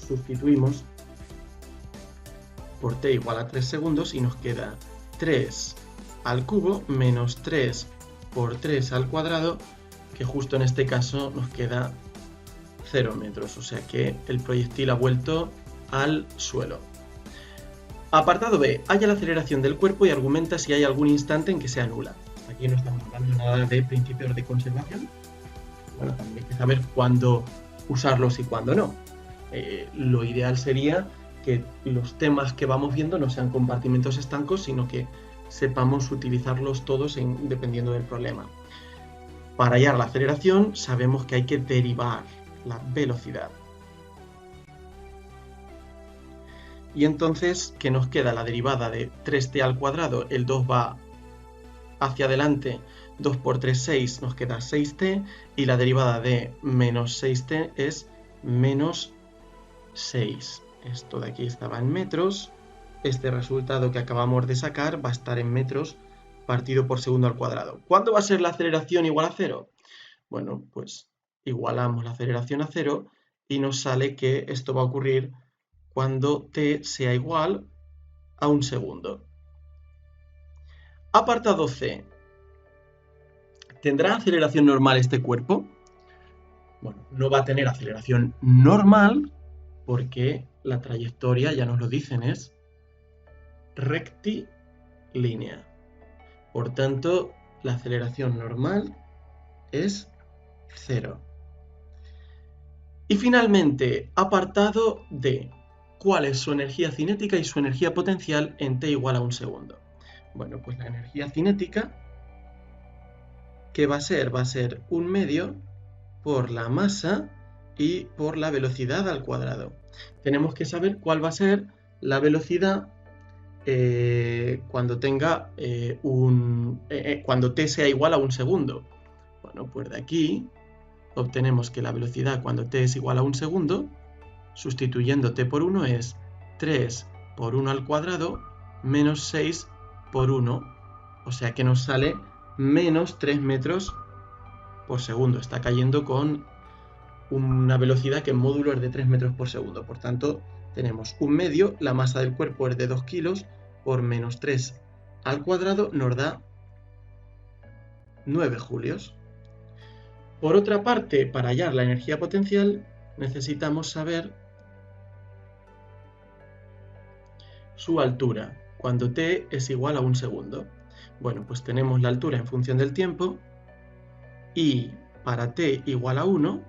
Sustituimos por t igual a 3 segundos y nos queda 3 al cubo menos 3 por 3 al cuadrado, que justo en este caso nos queda 0 metros, o sea que el proyectil ha vuelto al suelo. Apartado B. Halla la aceleración del cuerpo y argumenta si hay algún instante en que sea nula. Aquí no estamos hablando nada de principios de conservación. Bueno, también hay que saber cuándo usarlos y cuándo no. Lo ideal sería que los temas que vamos viendo no sean compartimentos estancos, sino que sepamos utilizarlos todos dependiendo del problema. Para hallar la aceleración sabemos que hay que derivar la velocidad. Y entonces, ¿qué nos queda? La derivada de 3t al cuadrado, el 2 va hacia adelante, 2 por 3, 6, nos queda 6t, y la derivada de menos 6t es menos 6. Esto de aquí estaba en metros. Este resultado que acabamos de sacar va a estar en metros partido por segundo al cuadrado. ¿Cuándo va a ser la aceleración igual a 0? Bueno, pues igualamos la aceleración a 0 y nos sale que esto va a ocurrir cuando t sea igual a 1 segundo. Apartado C. ¿Tendrá aceleración normal este cuerpo? Bueno, no va a tener aceleración normal porque la trayectoria, ya nos lo dicen, es rectilínea. Por tanto, la aceleración normal es 0. Y finalmente, apartado D. ¿Cuál es su energía cinética y su energía potencial en t igual a 1 segundo? Bueno, pues la energía cinética, ¿qué va a ser? Va a ser 1 medio por la masa y por la velocidad al cuadrado. Tenemos que saber cuál va a ser la velocidad cuando tenga cuando t sea igual a 1 segundo. Bueno, pues de aquí obtenemos que la velocidad cuando t es igual a 1 segundo, sustituyendo t por 1, es 3 por 1 al cuadrado menos 6 por 1, o sea que nos sale menos 3 metros por segundo. Está cayendo con una velocidad que en módulo es de 3 metros por segundo. Por tanto, tenemos 1 medio, la masa del cuerpo es de 2 kilos, por menos 3 al cuadrado nos da 9 julios. Por otra parte, para hallar la energía potencial, necesitamos saber su altura, cuando t es igual a 1 segundo. Bueno, pues tenemos la altura en función del tiempo y para t igual a 1,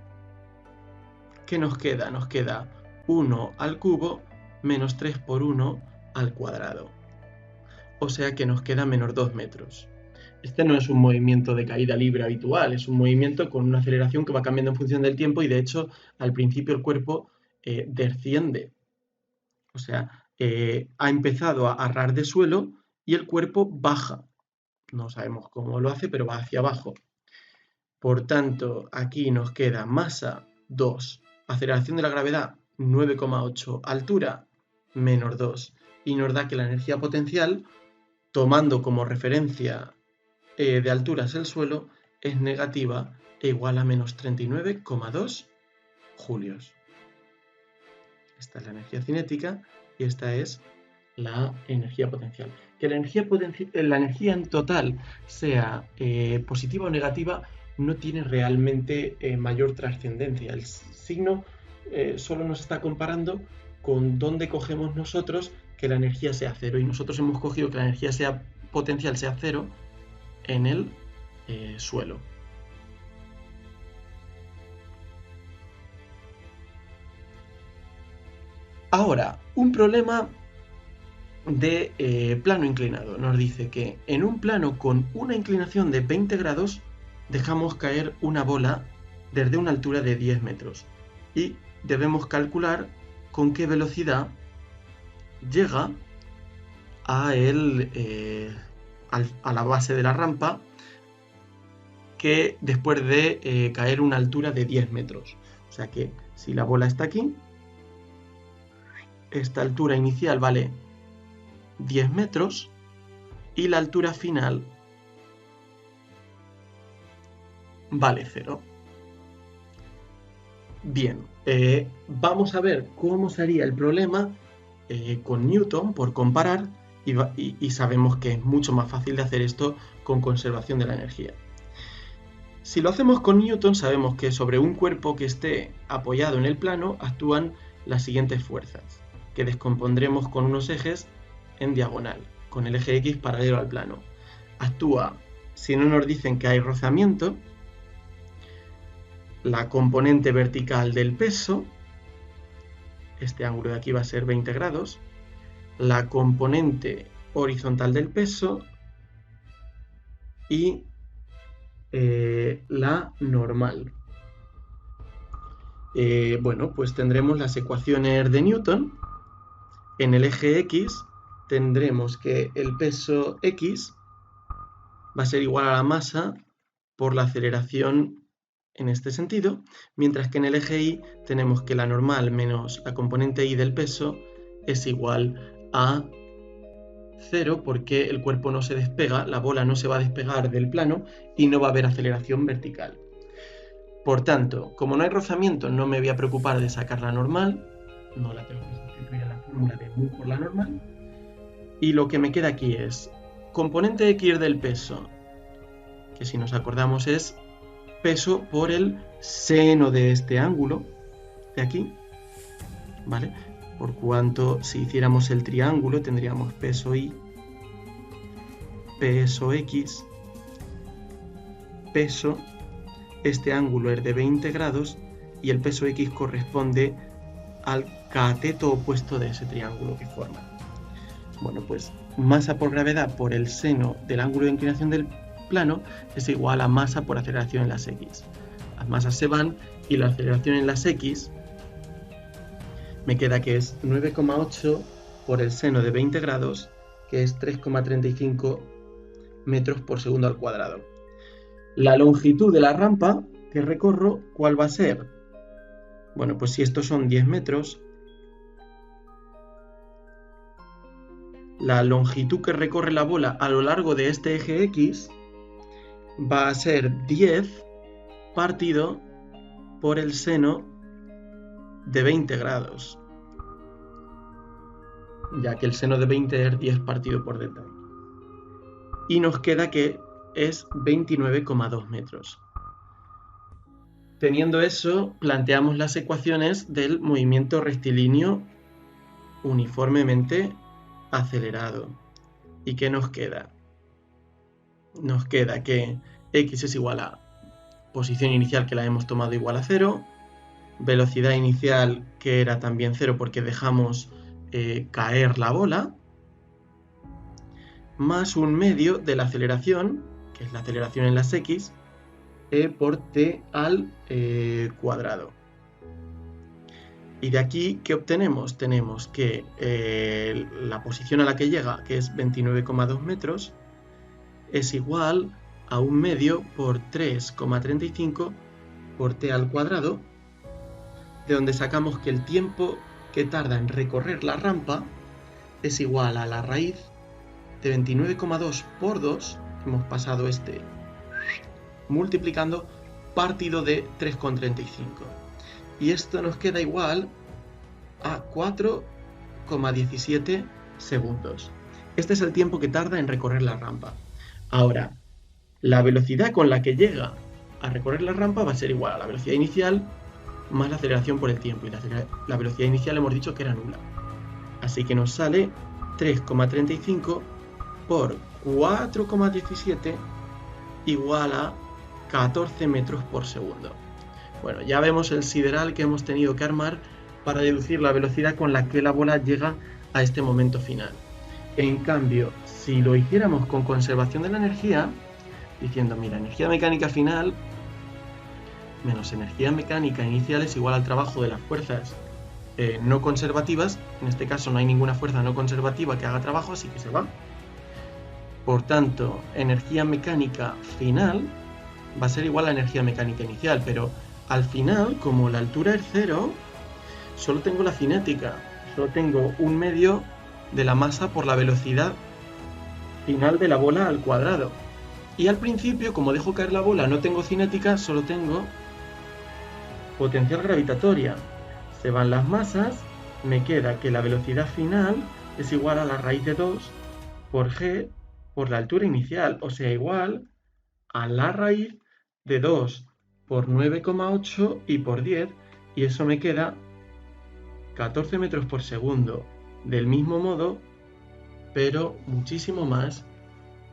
¿qué nos queda? Nos queda 1 al cubo menos 3 por 1 al cuadrado. O sea que nos queda menos 2 metros. Este no es un movimiento de caída libre habitual, es un movimiento con una aceleración que va cambiando en función del tiempo y de hecho al principio el cuerpo desciende. O sea, ha empezado a ras de suelo y el cuerpo baja. No sabemos cómo lo hace, pero va hacia abajo. Por tanto, aquí nos queda masa 2, aceleración de la gravedad 9,8, altura menos 2. Y nos da que la energía potencial, tomando como referencia de alturas el suelo, es negativa e igual a menos 39,2 julios. Esta es la energía cinética y esta es la energía potencial. Que la energía en total sea positiva o negativa no tiene realmente mayor trascendencia. El signo solo nos está comparando con dónde cogemos nosotros que la energía sea cero, y nosotros hemos cogido que la energía potencial sea cero en el suelo. Ahora, un problema de plano inclinado. Nos dice que en un plano con una inclinación de 20 grados dejamos caer una bola desde una altura de 10 metros y debemos calcular con qué velocidad llega a la base de la rampa que después de caer una altura de 10 metros. O sea que si la bola está aquí, esta altura inicial vale 10 metros y la altura final vale 0. Bien, vamos a ver cómo sería el problema con Newton por comparar y sabemos que es mucho más fácil de hacer esto con conservación de la energía. Si lo hacemos con Newton, sabemos que sobre un cuerpo que esté apoyado en el plano actúan las siguientes fuerzas, que descompondremos con unos ejes en diagonal, con el eje X paralelo al plano. Actúa, si no nos dicen que hay rozamiento, la componente vertical del peso, este ángulo de aquí va a ser 20 grados, la componente horizontal del peso y la normal. Bueno, pues tendremos las ecuaciones de Newton. En el eje X tendremos que el peso X va a ser igual a la masa por la aceleración en este sentido, mientras que en el eje Y tenemos que la normal menos la componente Y del peso es igual a 0 porque el cuerpo no se despega, la bola no se va a despegar del plano y no va a haber aceleración vertical. Por tanto, como no hay rozamiento, no me voy a preocupar de sacar la normal, no la tengo que sustituir en la fórmula de mu por la normal, y lo que me queda aquí es componente X del peso, que si nos acordamos es peso por el seno de este ángulo de aquí, ¿vale? Por cuanto si hiciéramos el triángulo tendríamos peso Y, peso X, peso, este ángulo es de 20 grados y el peso X corresponde al cateto opuesto de ese triángulo que forma. Bueno, pues masa por gravedad por el seno del ángulo de inclinación del plano es igual a masa por aceleración en las X. Las masas se van y la aceleración en las X me queda que es 9,8 por el seno de 20 grados, que es 3,35 metros por segundo al cuadrado. La longitud de la rampa que recorro, ¿cuál va a ser? Bueno, pues si estos son 10 metros, la longitud que recorre la bola a lo largo de este eje X va a ser 10 partido por el seno de 20 grados, ya que el seno de 20 es 10 partido por delta. Y nos queda que es 29,2 metros. Teniendo eso, planteamos las ecuaciones del movimiento rectilíneo uniformemente acelerado. ¿Y qué nos queda? Nos queda que x es igual a posición inicial, que la hemos tomado igual a 0, velocidad inicial, que era también 0 porque dejamos caer la bola, más un medio de la aceleración, que es la aceleración en las x, por t al cuadrado. Y de aquí, ¿qué obtenemos? Tenemos que la posición a la que llega, que es 29,2 metros, es igual a un medio por 3,35 por t al cuadrado, de donde sacamos que el tiempo que tarda en recorrer la rampa es igual a la raíz de 29,2 por 2, hemos pasado multiplicando, partido de 3,35. Y esto nos queda igual a 4,17 segundos. Este es el tiempo que tarda en recorrer la rampa. Ahora, la velocidad con la que llega a recorrer la rampa va a ser igual a la velocidad inicial más la aceleración por el tiempo. Y la velocidad inicial hemos dicho que era nula. Así que nos sale 3,35 por 4,17 igual a 14 metros por segundo. Bueno, ya vemos el sideral que hemos tenido que armar para deducir la velocidad con la que la bola llega a este momento final. En cambio, si lo hiciéramos con conservación de la energía, diciendo, mira, energía mecánica final menos energía mecánica inicial es igual al trabajo de las fuerzas no conservativas, en este caso no hay ninguna fuerza no conservativa que haga trabajo, así que se va. Por tanto, energía mecánica final va a ser igual a energía mecánica inicial, pero al final, como la altura es 0, solo tengo la cinética, solo tengo un medio de la masa por la velocidad final de la bola al cuadrado. Y al principio, como dejo caer la bola, no tengo cinética, solo tengo potencial gravitatoria. Se van las masas, me queda que la velocidad final es igual a la raíz de 2 por g por la altura inicial, o sea, igual a la raíz de 2 por 9,8 y por 10, y eso me queda 14 metros por segundo, del mismo modo, pero muchísimo más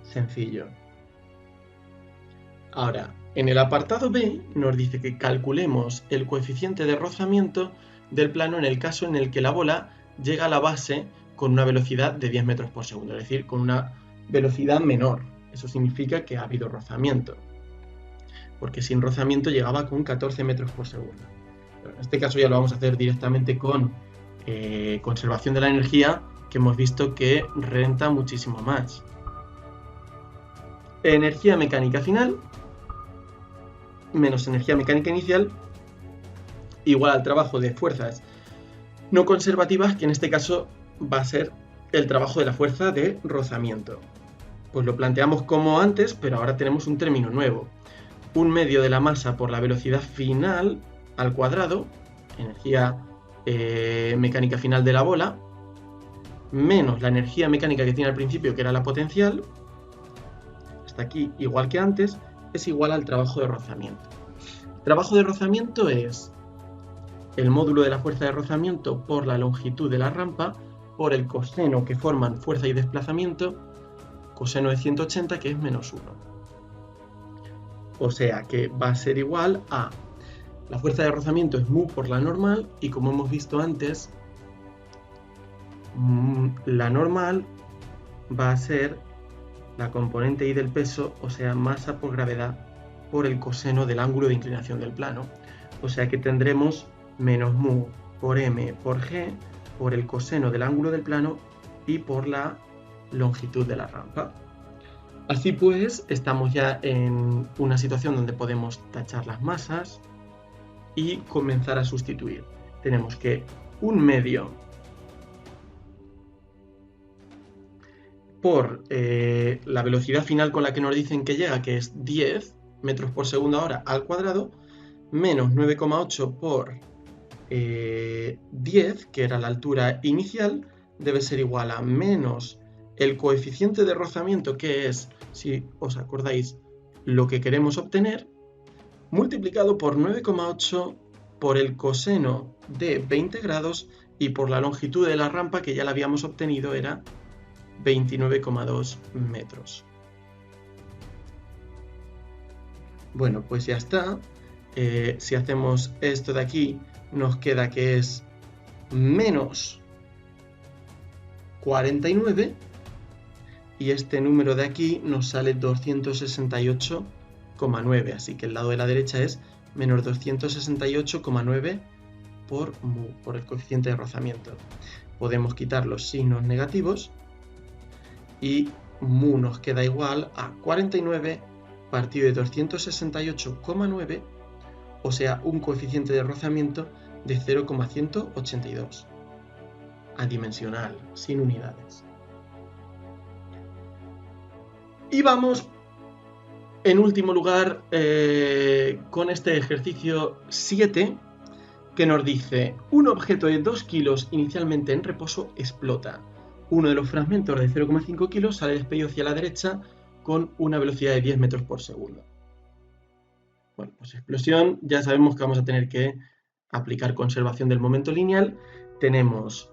sencillo. Ahora, en el apartado B nos dice que calculemos el coeficiente de rozamiento del plano en el caso en el que la bola llega a la base con una velocidad de 10 metros por segundo, es decir, con una velocidad menor. Eso significa que ha habido rozamiento, porque sin rozamiento llegaba con 14 metros por segundo. Pero en este caso ya lo vamos a hacer directamente con conservación de la energía, que hemos visto que renta muchísimo más. Energía mecánica final menos energía mecánica inicial igual al trabajo de fuerzas no conservativas, que en este caso va a ser el trabajo de la fuerza de rozamiento. Pues lo planteamos como antes, pero ahora tenemos un término nuevo. Un medio de la masa por la velocidad final al cuadrado, energía mecánica final de la bola, menos la energía mecánica que tiene al principio, que era la potencial, hasta aquí igual que antes, es igual al trabajo de rozamiento. El trabajo de rozamiento es el módulo de la fuerza de rozamiento por la longitud de la rampa por el coseno que forman fuerza y desplazamiento, coseno de 180, que es menos 1. O sea que va a ser igual a la fuerza de rozamiento es mu por la normal, y como hemos visto antes, la normal va a ser la componente I del peso, o sea, masa por gravedad por el coseno del ángulo de inclinación del plano. O sea que tendremos menos mu por m por g por el coseno del ángulo del plano y por la longitud de la rampa. Así pues, estamos ya en una situación donde podemos tachar las masas y comenzar a sustituir. Tenemos que un medio por la velocidad final con la que nos dicen que llega, que es 10 metros por segundo ahora al cuadrado, menos 9,8 por 10, que era la altura inicial, debe ser igual a menos el coeficiente de rozamiento, que es, si os acordáis, lo que queremos obtener, multiplicado por 9,8 por el coseno de 20 grados y por la longitud de la rampa, que ya la habíamos obtenido, era 29,2 metros. Bueno, pues ya está. Si hacemos esto de aquí, nos queda que es menos 49 y este número de aquí nos sale 268,9, así que el lado de la derecha es menos 268,9 por mu, por el coeficiente de rozamiento. Podemos quitar los signos negativos y mu nos queda igual a 49 partido de 268,9, o sea, un coeficiente de rozamiento de 0,182, adimensional, sin unidades. Y vamos, en último lugar, con este ejercicio 7, que nos dice: un objeto de 2 kilos inicialmente en reposo explota. Uno de los fragmentos de 0,5 kilos sale despedido hacia la derecha con una velocidad de 10 metros por segundo. Bueno, pues explosión, ya sabemos que vamos a tener que aplicar conservación del momento lineal. Tenemos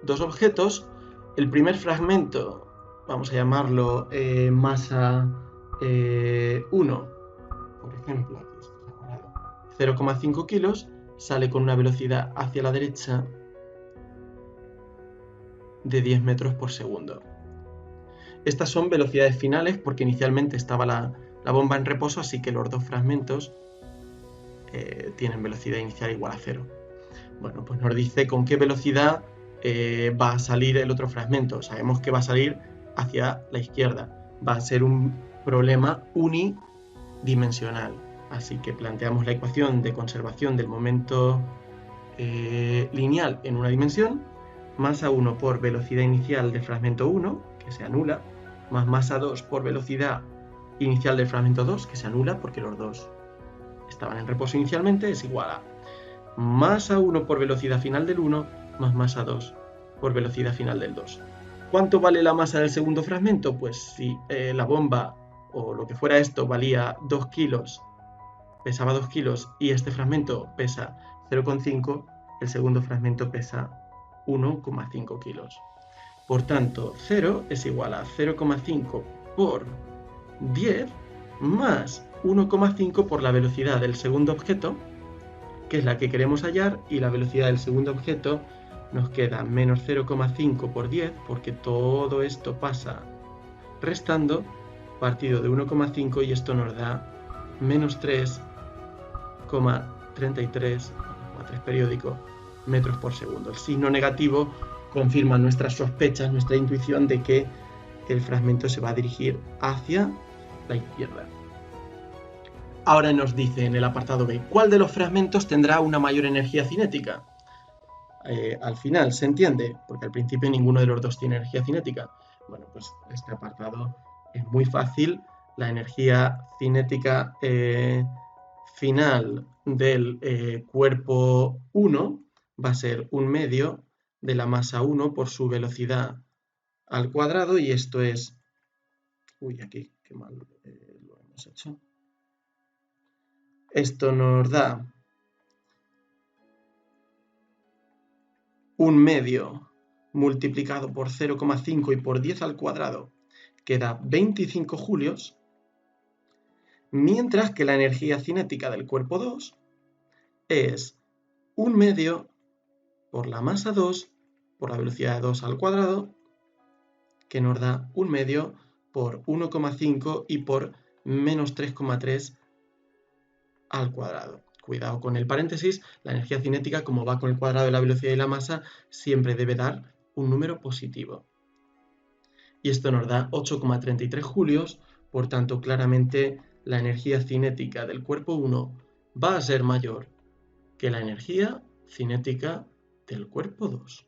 dos objetos. El primer fragmento, vamos a llamarlo masa 1, por ejemplo, aquí está 0,5 kilos, sale con una velocidad hacia la derecha de 10 metros por segundo. Estas son velocidades finales porque inicialmente estaba la bomba en reposo, así que los dos fragmentos tienen velocidad inicial igual a 0. Bueno, pues nos dice con qué velocidad va a salir el otro fragmento. Sabemos que va a salir hacia la izquierda. Va a ser un problema unidimensional. Así que planteamos la ecuación de conservación del momento lineal en una dimensión. Masa 1 por velocidad inicial del fragmento 1, que se anula, más masa 2 por velocidad inicial del fragmento 2, que se anula porque los dos estaban en reposo inicialmente, es igual a masa 1 por velocidad final del 1 más masa 2 por velocidad final del 2. ¿Cuánto vale la masa del segundo fragmento? Pues si la bomba o lo que fuera esto valía 2 kilos, pesaba 2 kilos y este fragmento pesa 0,5, el segundo fragmento pesa 1,5 kilos. Por tanto, 0 es igual a 0,5 por 10 más 1,5 por la velocidad del segundo objeto, que es la que queremos hallar, y la velocidad del segundo objeto nos queda menos 0,5 por 10, porque todo esto pasa restando, partido de 1,5, y esto nos da menos 3,33 periódico metros por segundo. El signo negativo confirma nuestras sospechas, nuestra intuición de que el fragmento se va a dirigir hacia la izquierda. Ahora nos dice en el apartado B, ¿cuál de los fragmentos tendrá una mayor energía cinética? Al final, ¿se entiende? Porque al principio ninguno de los dos tiene energía cinética. Bueno, pues este apartado es muy fácil. La energía cinética final del cuerpo 1 va a ser 1/2 de la masa 1 por su velocidad al cuadrado, y esto es... Uy, aquí, qué mal lo hemos hecho. Esto nos da 1/2 multiplicado por 0,5 y por 10 al cuadrado, que da 25 julios, mientras que la energía cinética del cuerpo 2 es 1/2 por la masa 2 por la velocidad de 2 al cuadrado, que nos da 1/2 por 1,5 y por menos 3,3 al cuadrado. Cuidado con el paréntesis, la energía cinética, como va con el cuadrado de la velocidad y la masa, siempre debe dar un número positivo. Y esto nos da 8,33 julios, por tanto, claramente la energía cinética del cuerpo 1 va a ser mayor que la energía cinética del cuerpo 2.